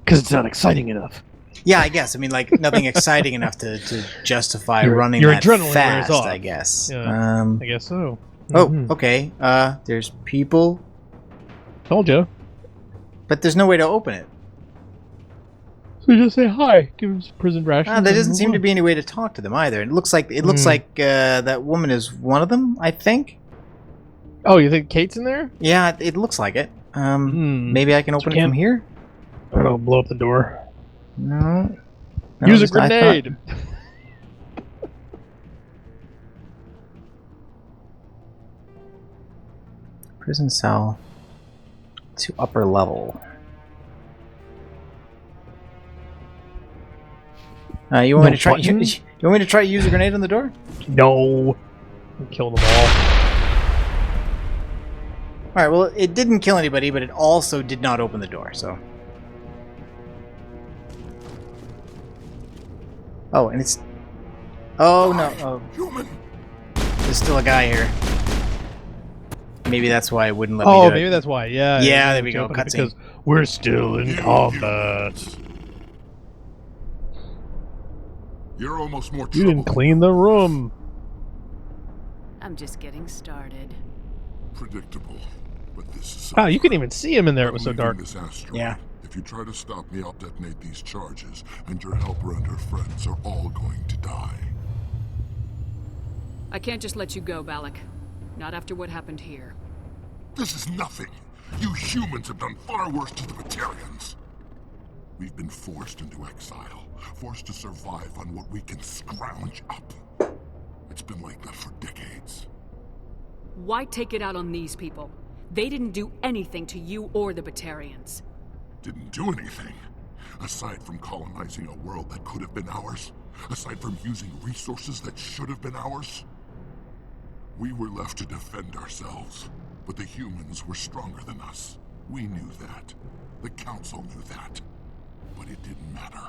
Speaker 8: Because it's not exciting enough.
Speaker 7: Yeah, I guess. I mean, like, nothing exciting enough to justify running
Speaker 8: your
Speaker 7: that
Speaker 8: adrenaline
Speaker 7: fast,
Speaker 8: wears off.
Speaker 7: I guess.
Speaker 8: Yeah, I guess so.
Speaker 7: Oh, okay. There's people.
Speaker 8: Told you.
Speaker 7: But there's no way to open it.
Speaker 8: So you just say hi. Give them some prison rations.
Speaker 7: There doesn't seem to be any way to talk to them either. It looks like that woman is one of them, I think.
Speaker 8: Oh, you think Kate's in there?
Speaker 7: Yeah, it looks like it. Maybe I can open it from here?
Speaker 8: I don't know, blow up the door.
Speaker 7: No.
Speaker 8: Use a grenade!
Speaker 7: Prison cell to upper level. You want me to try? You want me to try to use a grenade on the door?
Speaker 8: No. Kill them all.
Speaker 7: All right. Well, it didn't kill anybody, but it also did not open the door. So. Oh, and it's. Oh no! Oh.
Speaker 2: Human.
Speaker 7: There's still a guy here. Maybe that's why it wouldn't let me do it.
Speaker 8: Oh, maybe that's why. Yeah.
Speaker 7: Yeah, there we go.
Speaker 8: Because we're still in combat.
Speaker 2: You're almost more trouble.
Speaker 8: You didn't clean the room.
Speaker 5: I'm just getting started.
Speaker 2: Predictable, but this is.
Speaker 8: Oh, you couldn't even see him in there. It was so dark.
Speaker 2: This asteroid.
Speaker 7: Yeah.
Speaker 2: If you try to stop me, I'll detonate these charges, and your helper and her friends are all going to die.
Speaker 5: I can't just let you go, Balak. Not after what happened here.
Speaker 2: This is nothing. You humans have done far worse to the Batarians. We've been forced into exile, forced to survive on what we can scrounge up. It's been like that for decades.
Speaker 5: Why take it out on these people? They didn't do anything to you or the Batarians.
Speaker 2: Didn't do anything. Aside from colonizing a world that could have been ours. Aside from using resources that should have been ours. We were left to defend ourselves. But the humans were stronger than us. We knew that. The Council knew that. But it didn't matter.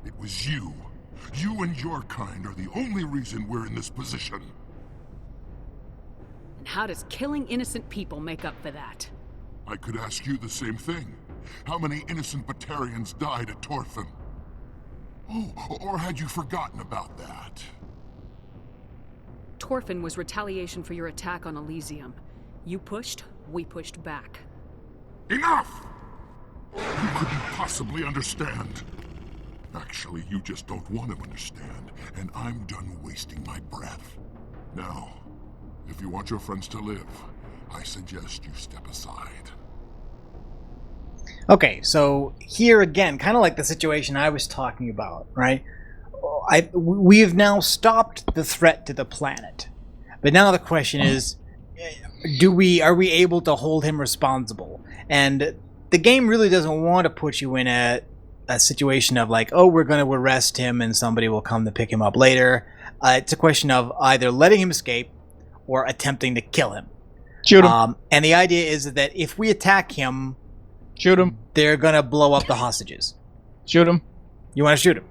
Speaker 2: It was you. You and your kind are the only reason we're in this position.
Speaker 5: And how does killing innocent people make up for that?
Speaker 2: I could ask you the same thing. How many innocent Batarians died at Torfin? Oh, or had you forgotten about that?
Speaker 5: Torfin was retaliation for your attack on Elysium. You pushed, we pushed back.
Speaker 2: Enough! You couldn't possibly understand. Actually, you just don't want to understand, and I'm done wasting my breath. Now, if you want your friends to live, I suggest you step aside.
Speaker 7: Okay, so here again, kind of like the situation I was talking about, right? We've now stopped the threat to the planet, but now the question is, are we able to hold him responsible? And the game really doesn't want to put you in a situation of like, oh, we're going to arrest him and somebody will come to pick him up later. It's a question of either letting him escape or attempting to kill him.
Speaker 8: Shoot him.
Speaker 7: And the idea is that if we attack him,
Speaker 8: shoot him.
Speaker 7: They're going to blow up the hostages.
Speaker 8: Shoot him.
Speaker 7: You want to shoot him?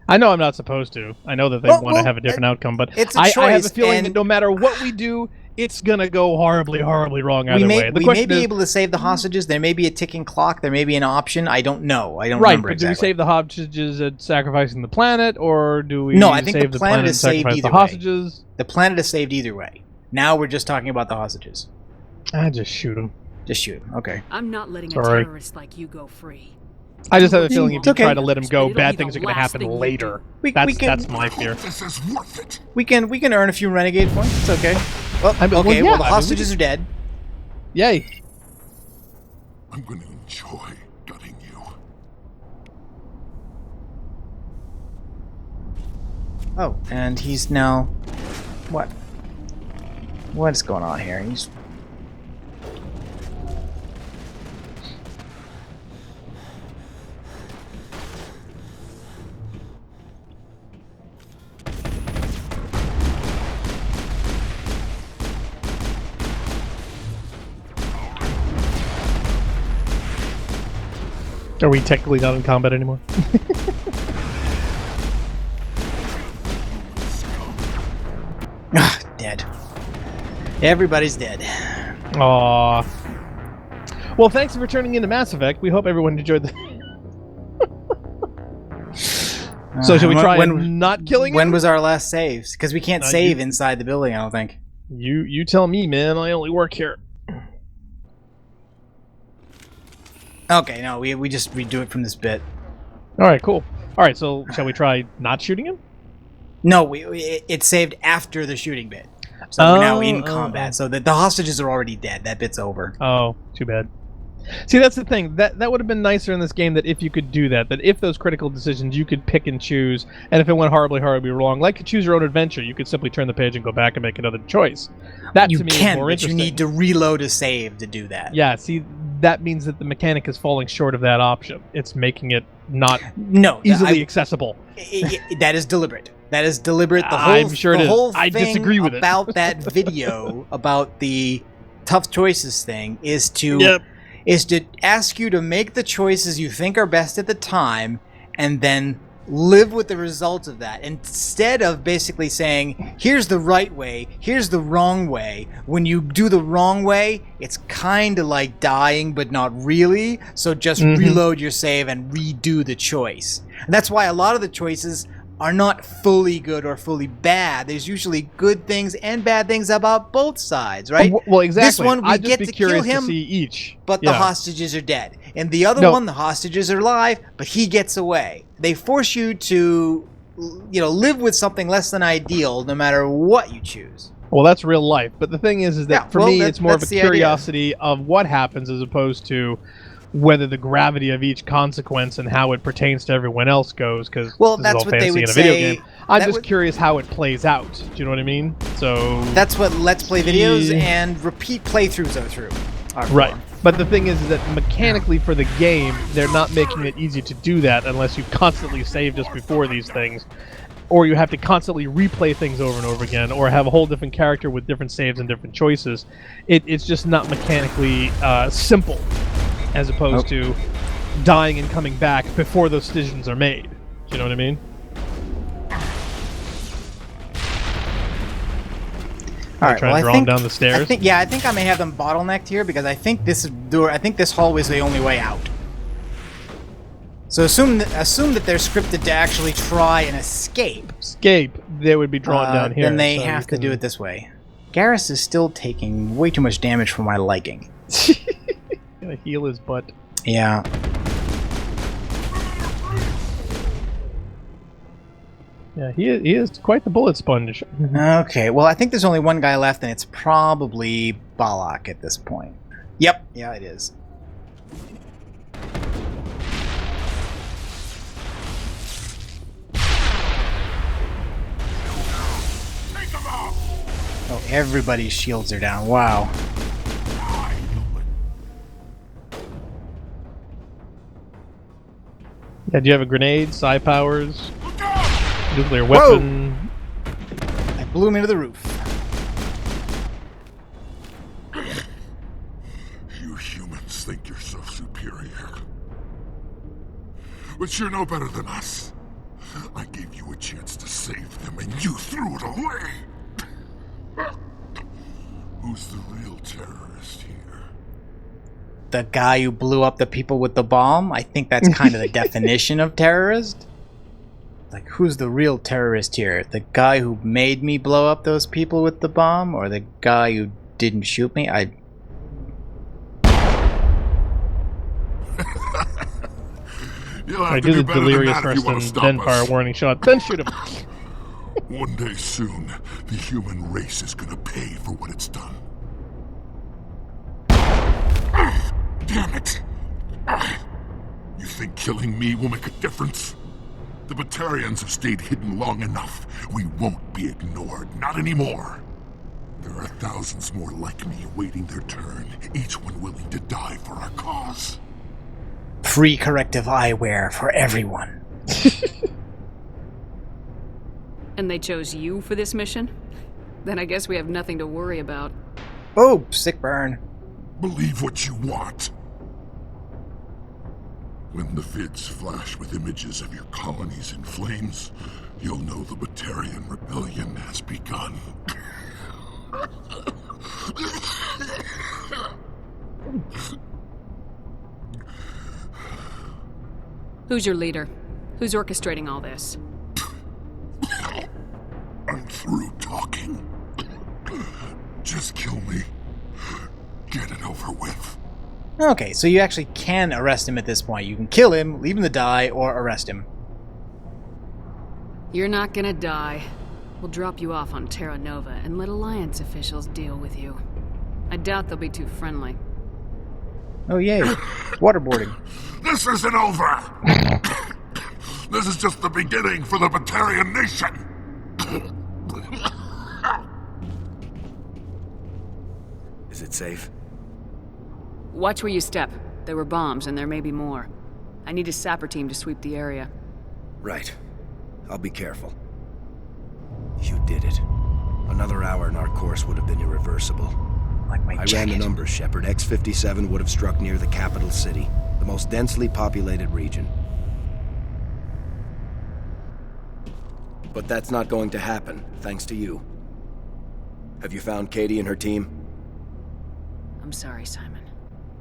Speaker 8: I know I'm not supposed to. I know that they want to have a different outcome, but
Speaker 7: it's a choice,
Speaker 8: I have a feeling that no matter what we do, it's going to go horribly, horribly wrong either way.
Speaker 7: We may be able to save the hostages. There may be a ticking clock. There may be an option. I don't know. I don't remember exactly.
Speaker 8: Do we save the hostages at sacrificing the planet, or do we
Speaker 7: I think
Speaker 8: save
Speaker 7: the planet
Speaker 8: and
Speaker 7: is saved
Speaker 8: sacrifice
Speaker 7: either
Speaker 8: the hostages?
Speaker 7: way. The planet is saved either way. Now we're just talking about the hostages.
Speaker 8: Just shoot him.
Speaker 7: Just shoot him. Okay.
Speaker 5: I'm not letting a terrorist like you go free.
Speaker 8: I just have a feeling if you try to let him go, bad things are going to happen later. That's my fear.
Speaker 2: This is worth it.
Speaker 7: We can earn a few renegade points. It's okay. Well, the hostages are dead.
Speaker 8: Yay.
Speaker 2: I'm going to enjoy gutting you.
Speaker 7: Oh, and he's now... What? What is going on here? He's...
Speaker 8: Are we technically not in combat anymore?
Speaker 7: Dead. Everybody's dead.
Speaker 8: Aww. Well, thanks for turning into Mass Effect. We hope everyone enjoyed the... So should we try not killing him?
Speaker 7: When was our last saves? Because we can't save inside the building, I don't think.
Speaker 8: You tell me, man. I only work here.
Speaker 7: Okay, no, we just redo it from this bit.
Speaker 8: Alright, cool. Alright, so shall we try not shooting him?
Speaker 7: No, it saved after the shooting bit. So we're now in combat. So the hostages are already dead. That bit's over.
Speaker 8: Oh, too bad. See, that's the thing. That would have been nicer in this game, that if you could do that if those critical decisions you could pick and choose, and if it went horribly, horribly wrong, like to choose your own adventure, you could simply turn the page and go back and make another choice. That to me is more interesting.
Speaker 7: You need to reload a save to do that.
Speaker 8: Yeah, see, that means that the mechanic is falling short of that option. It's making it not easily accessible.
Speaker 7: That is deliberate. That is deliberate. The whole,
Speaker 8: I'm sure it is.
Speaker 7: Whole
Speaker 8: I disagree with
Speaker 7: about that video about the tough choices thing is to ask you to make the choices you think are best at the time, and then live with the results of that, instead of basically saying, here's the right way, here's the wrong way. When you do the wrong way, it's kind of like dying, but not really. So just reload your save and redo the choice. And that's why a lot of the choices are not fully good or fully bad. There's usually good things and bad things about both sides, right?
Speaker 8: Well, exactly.
Speaker 7: This one, we get to kill him,
Speaker 8: to see each.
Speaker 7: but the hostages are dead. And the other one, the hostages are alive, but he gets away. They force you to, live with something less than ideal, no matter what you choose.
Speaker 8: Well, that's real life. But the thing is that for me, it's more of a curiosity of what happens as opposed to whether the gravity of each consequence and how it pertains to everyone else goes, because this is all fantasy in a video game. I'm just curious how it plays out. Do you know what I mean? So
Speaker 7: that's what Let's Play videos and repeat playthroughs are through.
Speaker 8: Right. But the thing is that mechanically for the game, they're not making it easy to do that unless you constantly save just before these things, or you have to constantly replay things over and over again, or have a whole different character with different saves and different choices. It's just not mechanically simple, as opposed to dying and coming back before those decisions are made. You know what I mean?
Speaker 7: All right, well, I think
Speaker 8: down the stairs.
Speaker 7: I think I may have them bottlenecked here because I think this hallway is the only way out. So assume that they're scripted to actually try and escape.
Speaker 8: They would be drawn down here.
Speaker 7: Then they have to do it this way. Garrus is still taking way too much damage for my liking.
Speaker 8: Gonna heal his butt.
Speaker 7: Yeah.
Speaker 8: Yeah, he is quite the bullet sponge.
Speaker 7: Okay, well, I think there's only one guy left, and it's probably Balak at this point. Yep, yeah, it is. Oh, everybody's shields are down. Wow.
Speaker 8: Yeah, do you have a grenade, psi powers, nuclear weapon?
Speaker 7: Whoa! I blew him into the roof.
Speaker 2: You humans think you're so superior. But you're no better than us. I gave you a chance to save them, and you threw it away! Who's the real terrorist here?
Speaker 7: The guy who blew up the people with the bomb? I think that's kind of the definition of terrorist. Like, who's the real terrorist here? The guy who made me blow up those people with the bomb? Or the guy who didn't shoot me?
Speaker 8: I do the delirious rest and then fire a warning shot, then shoot him.
Speaker 2: One day soon, the human race is gonna pay for what it's done. Damn it! You think killing me will make a difference? The Batarians have stayed hidden long enough. We won't be ignored, not anymore. There are thousands more like me waiting their turn, each one willing to die for our cause.
Speaker 7: Free corrective eyewear for everyone.
Speaker 5: And they chose you for this mission? Then I guess we have nothing to worry about.
Speaker 7: Oh, sick burn.
Speaker 2: Believe what you want. When the vids flash with images of your colonies in flames, you'll know the Batarian rebellion has begun.
Speaker 5: Who's your leader? Who's orchestrating all this?
Speaker 2: I'm through talking. Just kill me. Get it over with.
Speaker 7: Okay, so you actually can arrest him at this point. You can kill him, leave him to die, or arrest him.
Speaker 5: You're not gonna die. We'll drop you off on Terra Nova and let Alliance officials deal with you. I doubt they'll be too friendly.
Speaker 7: Oh yay, waterboarding.
Speaker 2: This isn't over! This is just the beginning for the Batarian nation!
Speaker 11: Is it safe?
Speaker 5: Watch where you step. There were bombs, and there may be more. I need a sapper team to sweep the area.
Speaker 11: Right. I'll be careful. You did it. Another hour and our course would have been irreversible.
Speaker 7: Like my jacket.
Speaker 11: I ran the numbers, Shepard. X-57 would have struck near the capital city, the most densely populated region. But that's not going to happen, thanks to you. Have you found Katie and her team?
Speaker 5: I'm sorry, Simon.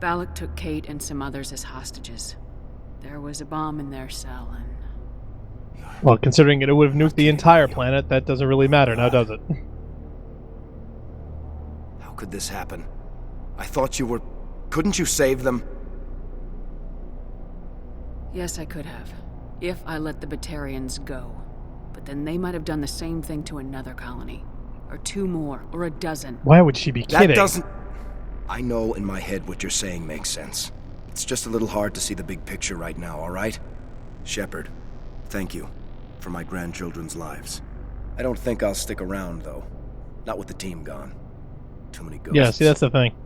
Speaker 5: Balak took Kate and some others as hostages. There was a bomb in their cell, and...
Speaker 8: Well, considering it would have nuked the entire planet, that doesn't really matter, now does it?
Speaker 11: How could this happen? I thought you were... Couldn't you save them?
Speaker 5: Yes, I could have. If I let the Batarians go. But then they might have done the same thing to another colony. Or two more, or a dozen.
Speaker 8: Why would she be kidding?
Speaker 11: That doesn't... I know in my head what you're saying makes sense. It's just a little hard to see the big picture right now, alright? Shepard, thank you for my grandchildren's lives. I don't think I'll stick around, though. Not with the team gone. Too many ghosts.
Speaker 8: Yeah, see, that's the thing.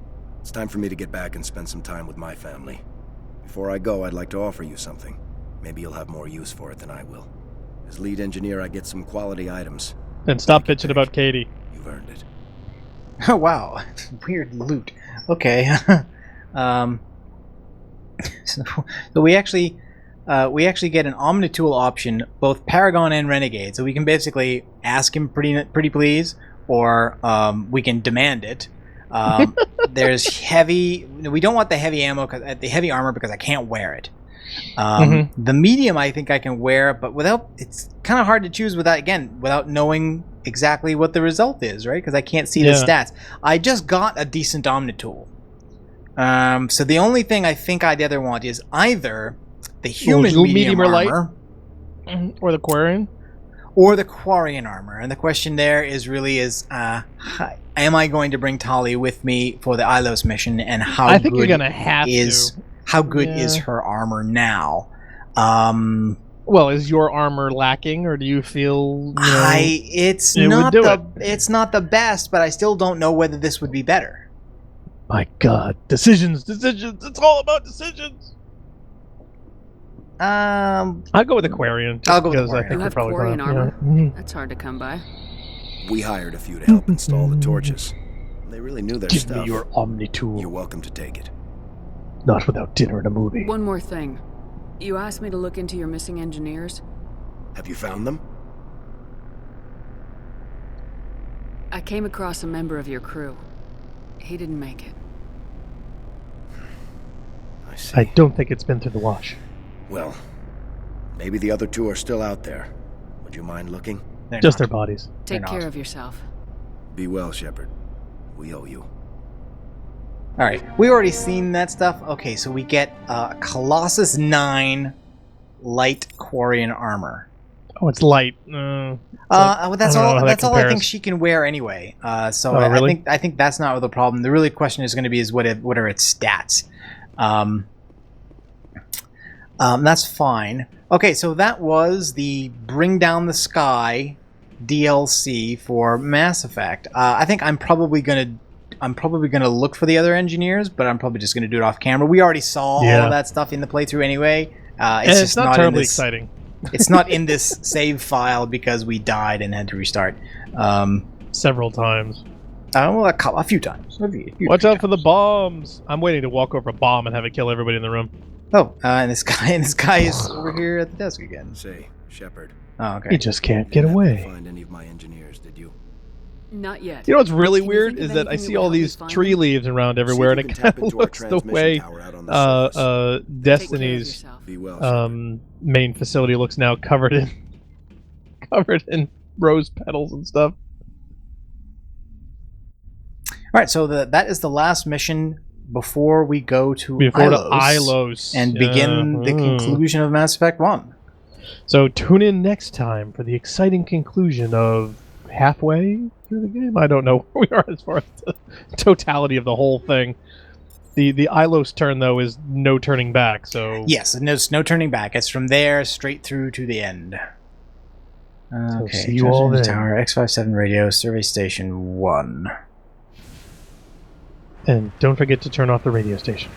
Speaker 11: It's time for me to get back and spend some time with my family. Before I go, I'd like to offer you something. Maybe you'll have more use for it than I will. As lead engineer, I get some quality items.
Speaker 8: Then stop bitching about Katie.
Speaker 11: You've earned it.
Speaker 7: Oh, wow. Weird loot. Okay. So we actually... we actually get an Omnitool option, both Paragon and Renegade. So we can basically ask him pretty please, or we can demand it. There's heavy. We don't want the heavy ammo, the heavy armor, because I can't wear it. The medium I think I can wear, but it's kind of hard to choose without knowing exactly what the result is, right? Because I can't see the stats. I just got a decent Omnitool. So the only thing I think I'd either want is either the human medium armor,
Speaker 8: or the Quarian,
Speaker 7: armor. And the question there is really am I going to bring Tali with me for the Ilos mission, and how good
Speaker 8: you're gonna have
Speaker 7: how good is her armor now?
Speaker 8: Well, is your armor lacking, or do you feel
Speaker 7: it's not the best, but I still don't know whether this would be better.
Speaker 8: My God, decisions! It's all about decisions. I'll go with Aquarian.
Speaker 7: I'll go with
Speaker 8: Aquarian. I think
Speaker 5: you have Quarian armor. That's hard to come by.
Speaker 11: We hired a few to help install the torches. They really knew their stuff.
Speaker 8: Give me your Omnitool.
Speaker 11: You're welcome to take it.
Speaker 8: Not without dinner and a movie.
Speaker 5: One more thing. You asked me to look into your missing engineers.
Speaker 11: Have you found them?
Speaker 5: I came across a member of your crew. He didn't make it.
Speaker 11: I see.
Speaker 8: I don't think it's been through the wash.
Speaker 11: Well, maybe the other two are still out there. Would you mind looking?
Speaker 8: Just their bodies.
Speaker 5: Take care of yourself.
Speaker 11: Be well, Shepard. We owe you.
Speaker 7: Alright, we already seen that stuff. Okay, so we get Colossus 9 light Quarian armor.
Speaker 8: Oh, it's light.
Speaker 7: That's all I think she can wear anyway.
Speaker 8: Really?
Speaker 7: I think that's not the problem. The really question is going to be what are its stats. That's fine. Okay, so that was the Bring Down the Sky DLC for Mass Effect. I think I'm probably gonna look for the other engineers, but I'm probably just gonna do it off camera. We already saw all of that stuff in the playthrough anyway. It's
Speaker 8: not terribly exciting.
Speaker 7: It's not in this save file because we died and had to restart
Speaker 8: several times.
Speaker 7: Well, a few times.
Speaker 8: Watch out for the bombs! I'm waiting to walk over a bomb and have it kill everybody in the room.
Speaker 7: Oh, and this guy is over here at the desk again.
Speaker 11: Say, Shepard.
Speaker 7: Oh, okay.
Speaker 8: He just can't get away.
Speaker 11: Find any of my engineers, did you?
Speaker 5: Not yet.
Speaker 8: You know what's really weird is that I see all these tree leaves around everywhere, and it kind of looks the way Destiny's main facility looks now, covered in rose petals and stuff.
Speaker 7: All right, so that is the last mission before we go to Ilos and begin the conclusion of Mass Effect 1.
Speaker 8: So tune in next time for the exciting conclusion of halfway through the game. I don't know where we are as far as the totality of the whole thing. The Ilos turn, though, is no turning back. So
Speaker 7: yes, there's no turning back. It's from there straight through to the end. Okay,
Speaker 8: see you all then.
Speaker 7: Tower, X57 radio, survey station 1.
Speaker 8: And don't forget to turn off the radio station.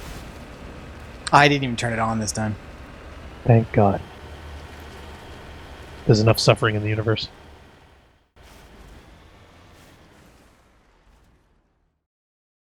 Speaker 7: I didn't even turn it on this time.
Speaker 8: Thank God. There's enough suffering in the universe.